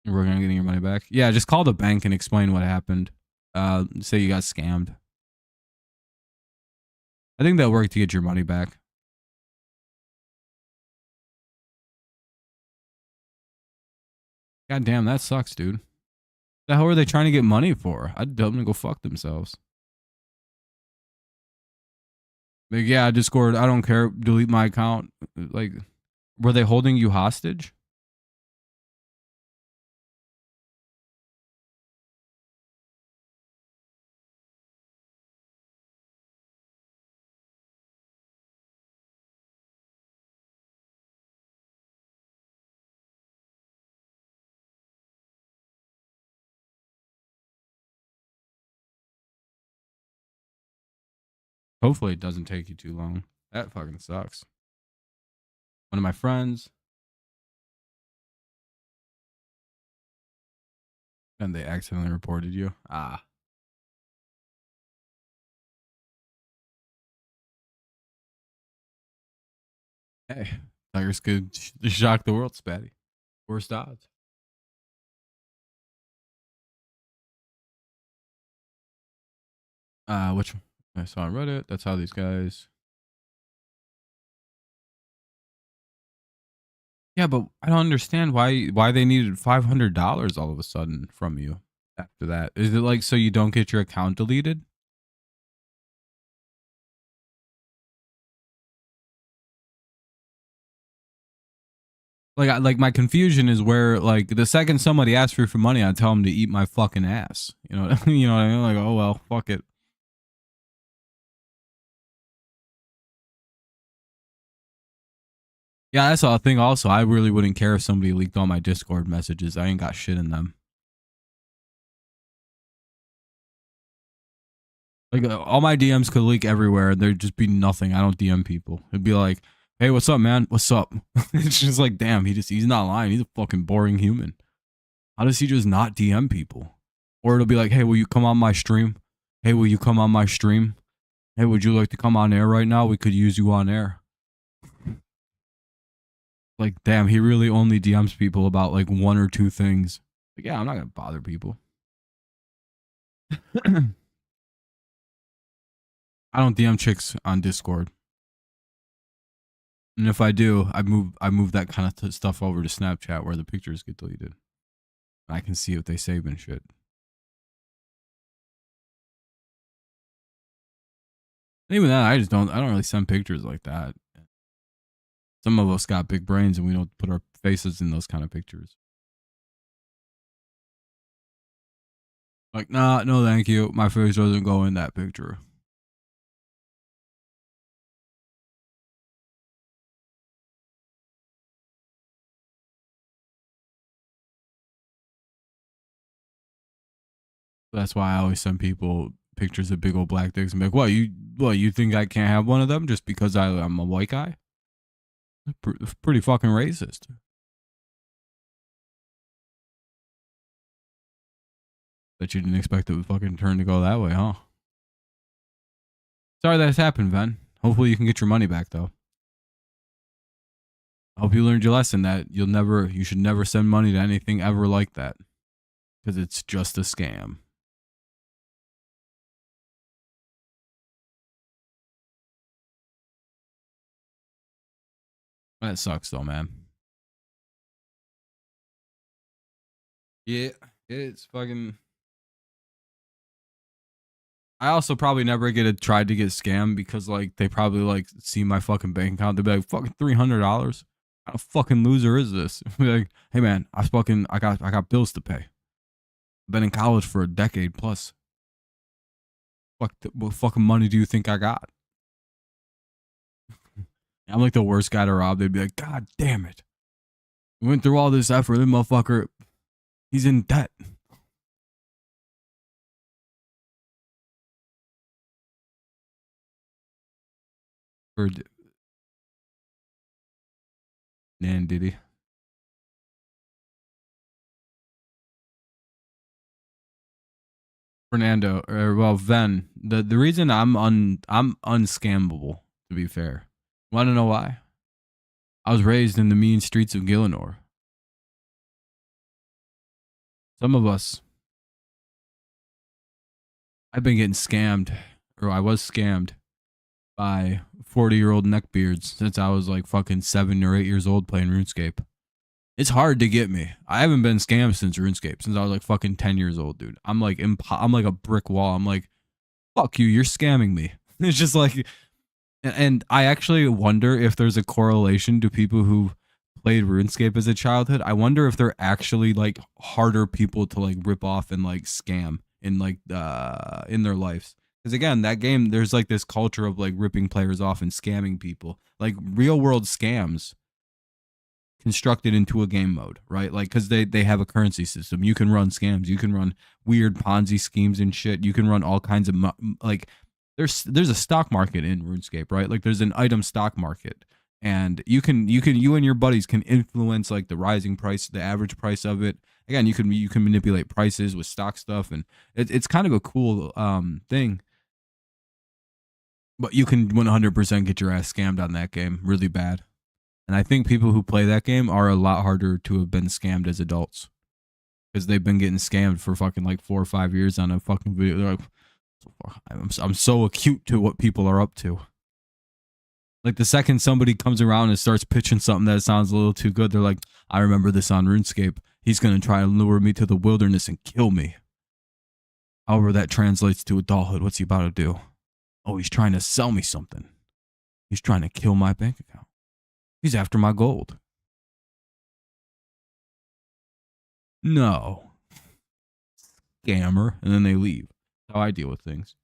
You're working on getting your money back? Yeah, just call the bank and explain what happened. Say you got scammed. I think that'll work to get your money back. God damn, that sucks, dude. The hell are they trying to get money for? I'd tell them to go fuck themselves. Like, yeah, Discord, I don't care. Delete my account. Like, were they holding you hostage? Hopefully, it doesn't take you too long. That fucking sucks. One of my friends, and they accidentally reported you. Ah. Hey, Tigers could shock the world, Spatty. Worst odds. Which I saw on Reddit. That's how these guys. Yeah, but I don't understand why they needed $500 all of a sudden from you after that. Is it like so you don't get your account deleted? Like my confusion is where like the second somebody asks me for money, I tell them to eat my fucking ass. You know, you know what I mean? Like, oh well, fuck it. Yeah, that's the thing. Also, I really wouldn't care if somebody leaked all my Discord messages. I ain't got shit in them. Like all my DMs could leak everywhere, and there'd just be nothing. I don't DM people. It'd be like, "Hey, what's up, man? What's up?" It's just like, damn, he's not lying. He's a fucking boring human. How does he just not DM people? Or it'll be like, "Hey, will you come on my stream? Hey, will you come on my stream? Hey, would you like to come on air right now? We could use you on air." Like, damn, he really only DMs people about like one or two things. Like, yeah, I'm not gonna bother people. I don't DM chicks on Discord. And if I do, I move that kind of stuff over to Snapchat where the pictures get deleted. I can see what they save and shit. And even that, I don't really send pictures like that. Some of us got big brains and we don't put our faces in those kind of pictures. Like, nah, no, thank you. My face doesn't go in that picture. That's why I always send people pictures of big old black dicks and be like, what, you think I can't have one of them just because I'm a white guy? Pretty fucking racist. Bet you didn't expect the fucking turn to go that way, huh? Sorry that's happened, Ven. Hopefully you can get your money back, though. I hope you learned your lesson that you should never send money to anything ever like that. Because it's just a scam. That sucks, though, man. Yeah, it's fucking. I also probably never tried to get scammed because like they probably like see my fucking bank account. They'd be like, fucking $300. How fucking loser is this? Be like, hey man, I got bills to pay. Been in college for a decade plus. What fucking money do you think I got? I'm like the worst guy to rob. They'd be like, God damn it. We went through all this effort. The motherfucker, he's in debt. Or Nan did he? Fernando, or well, Ven. The reason I'm unscammable, to be fair. Want to know why? I was raised in the mean streets of Gillinor. Some of us, I've been getting scammed, or I was scammed by 40-year-old neckbeards since I was like fucking 7 or 8 years old playing RuneScape. It's hard to get me. I haven't been scammed since RuneScape, since I was like fucking 10 years old, dude. I'm like a brick wall. I'm like, fuck you, you're scamming me. It's just like, and I actually wonder if there's a correlation to people who played RuneScape as a childhood. I wonder if they're actually like harder people to like rip off and like scam in like in their lives. Because again, that game, there's like this culture of like ripping players off and scamming people, like real world scams constructed into a game mode, right? Like, because they have a currency system. You can run scams. You can run weird Ponzi schemes and shit. You can run all kinds of like. There's a stock market in RuneScape, right? Like, there's an item stock market, and you and your buddies can influence like the rising price, the average price of it. Again, you can manipulate prices with stock stuff, and it's kind of a cool thing. But you can 100% get your ass scammed on that game really bad. And I think people who play that game are a lot harder to have been scammed as adults because they've been getting scammed for fucking like 4 or 5 years on a fucking video. They're like, I'm so acute to what people are up to. Like the second somebody comes around and starts pitching something that sounds a little too good, they're like, I remember this on RuneScape. He's going to try and lure me to the wilderness and kill me. However that translates to adulthood. What's he about to do? Oh, he's trying to sell me something. He's trying to kill my bank account. He's after my gold. No. Scammer. And then they leave. That's how I deal with things.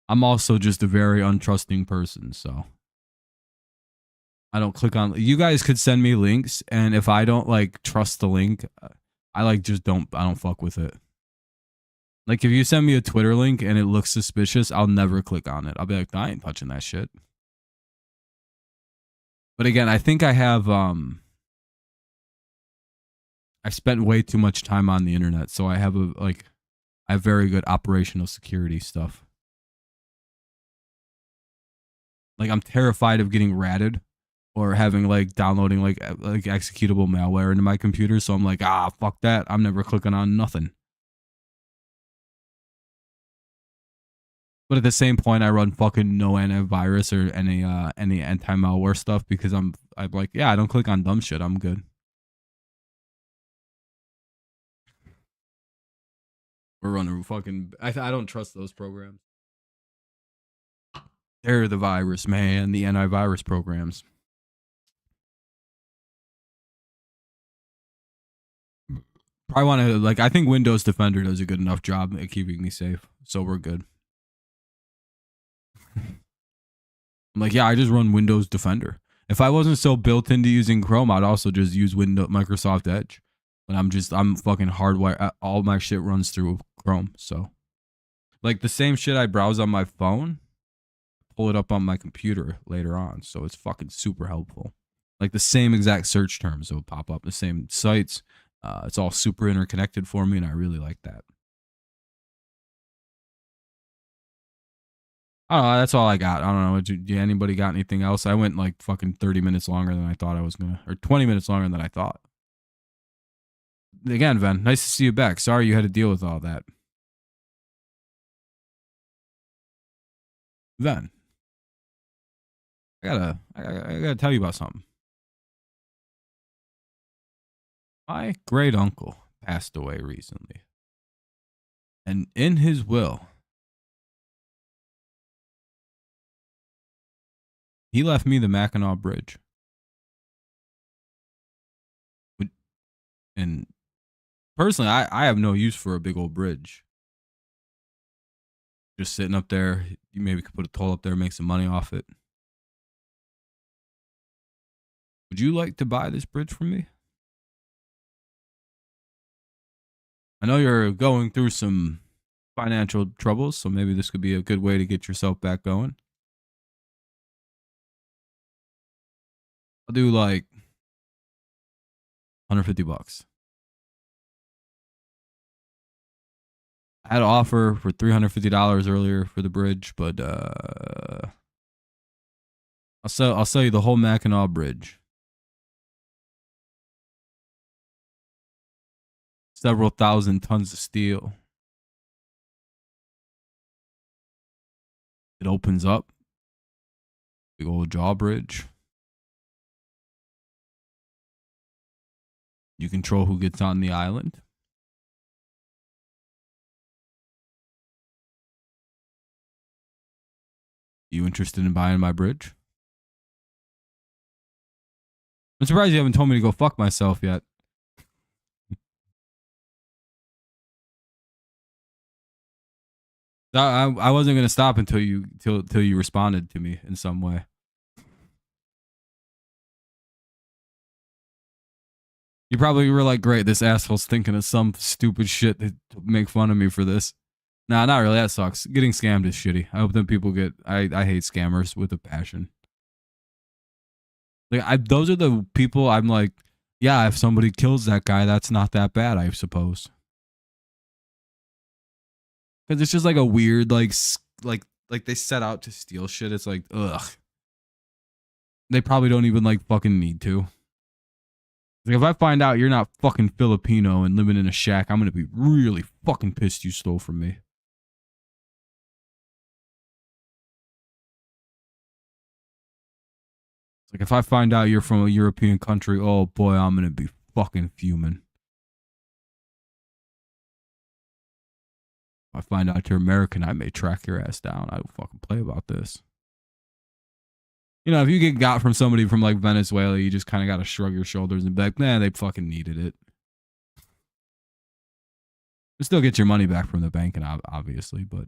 I'm also just a very untrusting person, so I don't click on. You guys could send me links, and if I don't like trust the link, I like just don't. I don't fuck with it. Like if you send me a Twitter link and it looks suspicious, I'll never click on it. I'll be like, I ain't touching that shit. But again, I think I have I spent way too much time on the internet, so I have I have very good operational security stuff. Like I'm terrified of getting ratted or having like downloading like executable malware into my computer, so I'm like, fuck that. I'm never clicking on nothing. But at the same point, I run fucking no antivirus or any anti-malware stuff because I'm like, yeah, I don't click on dumb shit. I'm good. We're running fucking. I don't trust those programs. They're the virus, man. The antivirus programs. I want to like. I think Windows Defender does a good enough job at keeping me safe, so we're good. I'm like, yeah, I just run Windows Defender. If I wasn't so built into using Chrome, I'd also just use Microsoft Edge. But I'm fucking hardwired. All my shit runs through Chrome. So, like the same shit I browse on my phone, pull it up on my computer later on. So it's fucking super helpful. Like the same exact search terms will pop up, the same sites. It's all super interconnected for me, and I really like that. I don't know. That's all I got. I don't know. Did anybody got anything else? I went like fucking 30 minutes longer than I thought I was gonna, or 20 minutes longer than I thought. Again, Ven, nice to see you back. Sorry you had to deal with all that. Ven, I gotta tell you about something. My great uncle passed away recently, and in his will, he left me the Mackinac Bridge. And personally, I have no use for a big old bridge. Just sitting up there, you maybe could put a toll up there, make some money off it. Would you like to buy this bridge from me? I know you're going through some financial troubles, so maybe this could be a good way to get yourself back going. I'll do like $150. I had an offer for $350 earlier for the bridge, but I'll sell you the whole Mackinac Bridge. Several thousand tons of steel. It opens up. Big old drawbridge. You control who gets on the island. You interested in buying my bridge? I'm surprised you haven't told me to go fuck myself yet. I wasn't gonna stop until you responded to me in some way. You probably were like, great, this asshole's thinking of some stupid shit to make fun of me for this. Nah, not really. That sucks. Getting scammed is shitty. I hope that people get. I hate scammers with a passion. Like those are the people I'm like, yeah, if somebody kills that guy, that's not that bad, I suppose. Because it's just like a weird like they set out to steal shit. It's like, ugh. They probably don't even like fucking need to. Like, if I find out you're not fucking Filipino and living in a shack, I'm gonna be really fucking pissed you stole from me. Like, if I find out you're from a European country, oh boy, I'm gonna be fucking fuming. If I find out you're American, I may track your ass down. I will fucking play about this. You know, if you get got from somebody from like Venezuela, you just kind of got to shrug your shoulders and be like, nah, they fucking needed it. You still get your money back from the bank, and obviously, but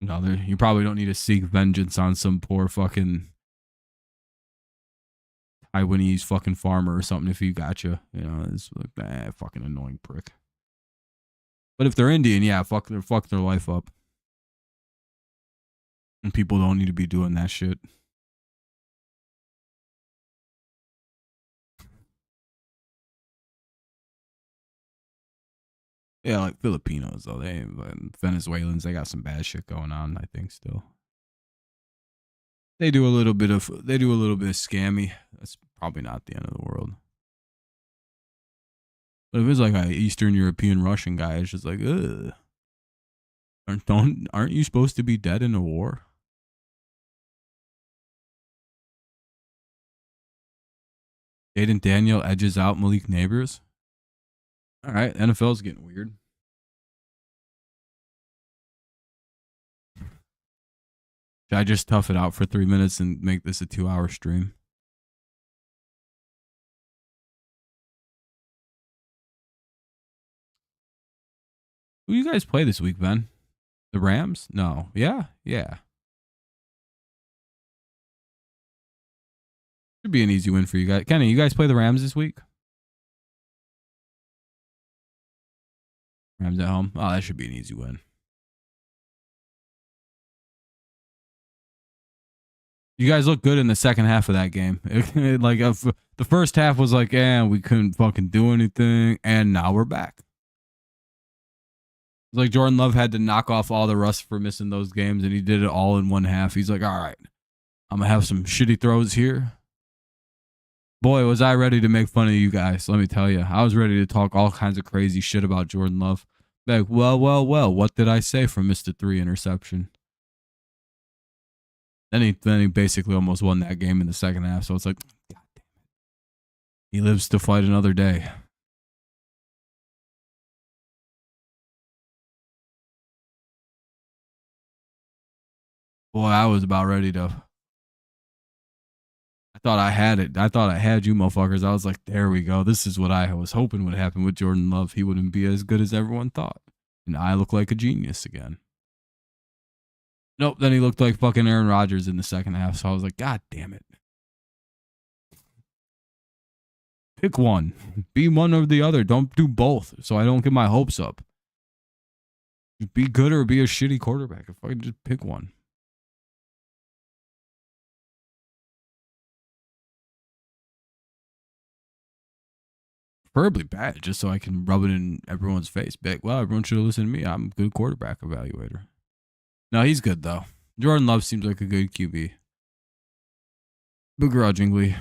no, you probably don't need to seek vengeance on some poor fucking Taiwanese fucking farmer or something if he got you. You know, it's like, fucking annoying prick. But if they're Indian, yeah, fuck their life up. And people don't need to be doing that shit. Yeah, like Filipinos though, Venezuelans, they got some bad shit going on, I think still. They do a little bit of scammy. That's probably not the end of the world. But if it's like an Eastern European Russian guy, it's just like, ugh. Aren't you supposed to be dead in a war? Jaden Daniel edges out Malik Neighbors. All right, NFL's getting weird. Should I just tough it out for 3 minutes and make this a 2-hour stream? Who you guys play this week, Ben? The Rams? No. Yeah? Yeah. Should be an easy win for you guys. Kenny, you guys play the Rams this week? Rams at home? Oh, that should be an easy win. You guys look good in the second half of that game. Like, the first half was like, we couldn't fucking do anything, and now we're back. It's like Jordan Love had to knock off all the rust for missing those games, and he did it all in one half. He's like, all right, I'm going to have some shitty throws here. Boy, was I ready to make fun of you guys. Let me tell you, I was ready to talk all kinds of crazy shit about Jordan Love. Like, well, what did I say from Mr. 3 interception? Then he basically almost won that game in the second half. So it's like, God damn it. He lives to fight another day. Boy, I was about ready to. I thought I had it. I thought I had you motherfuckers. I was like, there we go. This is what I was hoping would happen with Jordan Love. He wouldn't be as good as everyone thought. And I look like a genius again. Nope. Then he looked like fucking Aaron Rodgers in the second half. So I was like, God damn it. Pick one. Be one or the other. Don't do both. So I don't get my hopes up. Be good or be a shitty quarterback. If I could just pick one. Preferably bad, just so I can rub it in everyone's face. Be like, well, everyone should have listened to me. I'm a good quarterback evaluator. No, he's good, though. Jordan Love seems like a good QB. Begrudgingly.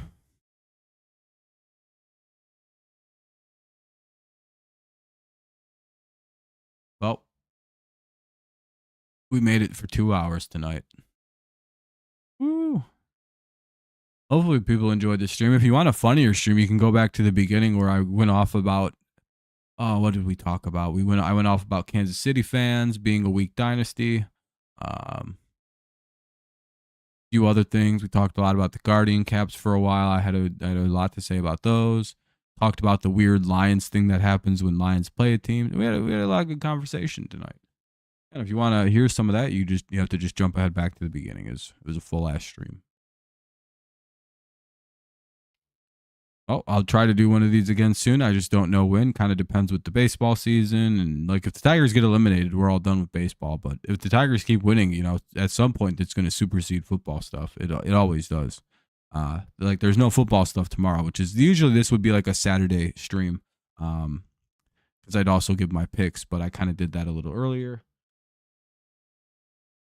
Well, we made it for 2 hours tonight. Woo. Hopefully people enjoyed the stream. If you want a funnier stream, you can go back to the beginning where I went off about, what did we talk about? I went off about Kansas City fans being a weak dynasty. A few other things. We talked a lot about the Guardian caps for a while. I had a lot to say about those. Talked about the weird Lions thing that happens when Lions play a team. We had a lot of good conversation tonight. And if you want to hear some of that, you have to just jump ahead back to the beginning. It was a full ass stream. Oh, I'll try to do one of these again soon. I just don't know when. Kind of depends with the baseball season. And like if the Tigers get eliminated, we're all done with baseball. But if the Tigers keep winning, at some point it's going to supersede football stuff. It always does. Like there's no football stuff tomorrow, which is usually this would be like a Saturday stream. Because I'd also give my picks, but I kind of did that a little earlier.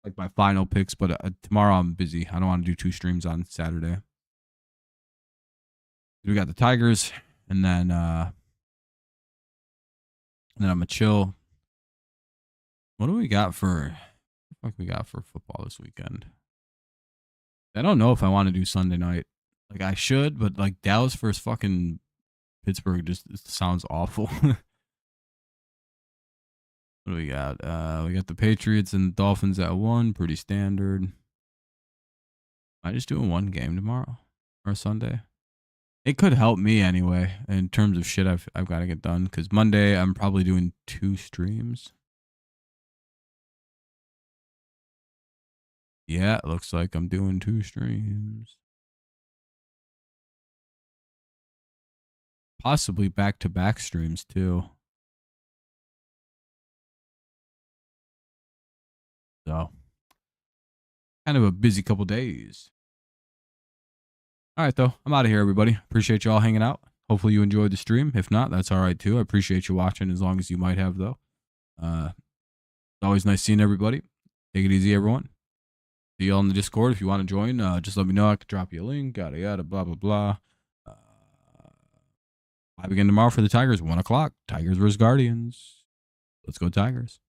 Like my final picks, but tomorrow I'm busy. I don't want to do 2 streams on Saturday. We got the Tigers, and then I'm gonna chill. What do we got for? What we got for football this weekend? I don't know if I want to do Sunday night. Like I should, but like Dallas versus fucking Pittsburgh just sounds awful. What do we got? We got the Patriots and Dolphins at 1, pretty standard. I just doing one game tomorrow or Sunday. It could help me anyway in terms of shit I've got to get done, because Monday I'm probably doing 2 streams. Yeah, it looks like I'm doing 2 streams. Possibly back-to-back streams too. So, kind of a busy couple days. All right, though. I'm out of here, everybody. Appreciate you all hanging out. Hopefully you enjoyed the stream. If not, that's all right too. I appreciate you watching as long as you might have, though. It's always nice seeing everybody. Take it easy, everyone. See you all in the Discord. If you want to join, just let me know. I could drop you a link. Yada, yada, blah, blah, blah. Live again tomorrow for the Tigers, 1 o'clock. Tigers versus Guardians. Let's go Tigers.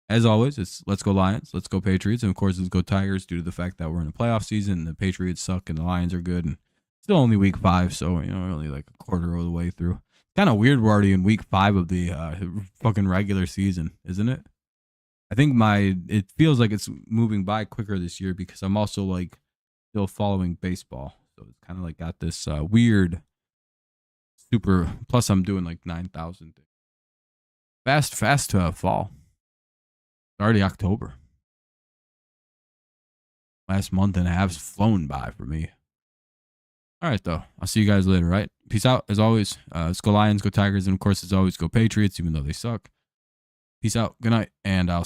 As always, it's let's go Lions, let's go Patriots, and of course, let's go Tigers due to the fact that we're in a playoff season. The Patriots suck and the Lions are good. And still only week 5, so, you know, only like a quarter of the way through. Kind of weird we're already in week 5 of the fucking regular season, isn't it? I think it feels like it's moving by quicker this year because I'm also like still following baseball. So it's kind of like got this weird super, plus I'm doing like 9,000 things. Fast fall. It's already October. Last month and a half's flown by for me. All right, though. I'll see you guys later, right? Peace out, as always. Let's go Lions, go Tigers, and of course, as always, go Patriots, even though they suck. Peace out. Good night, and I'll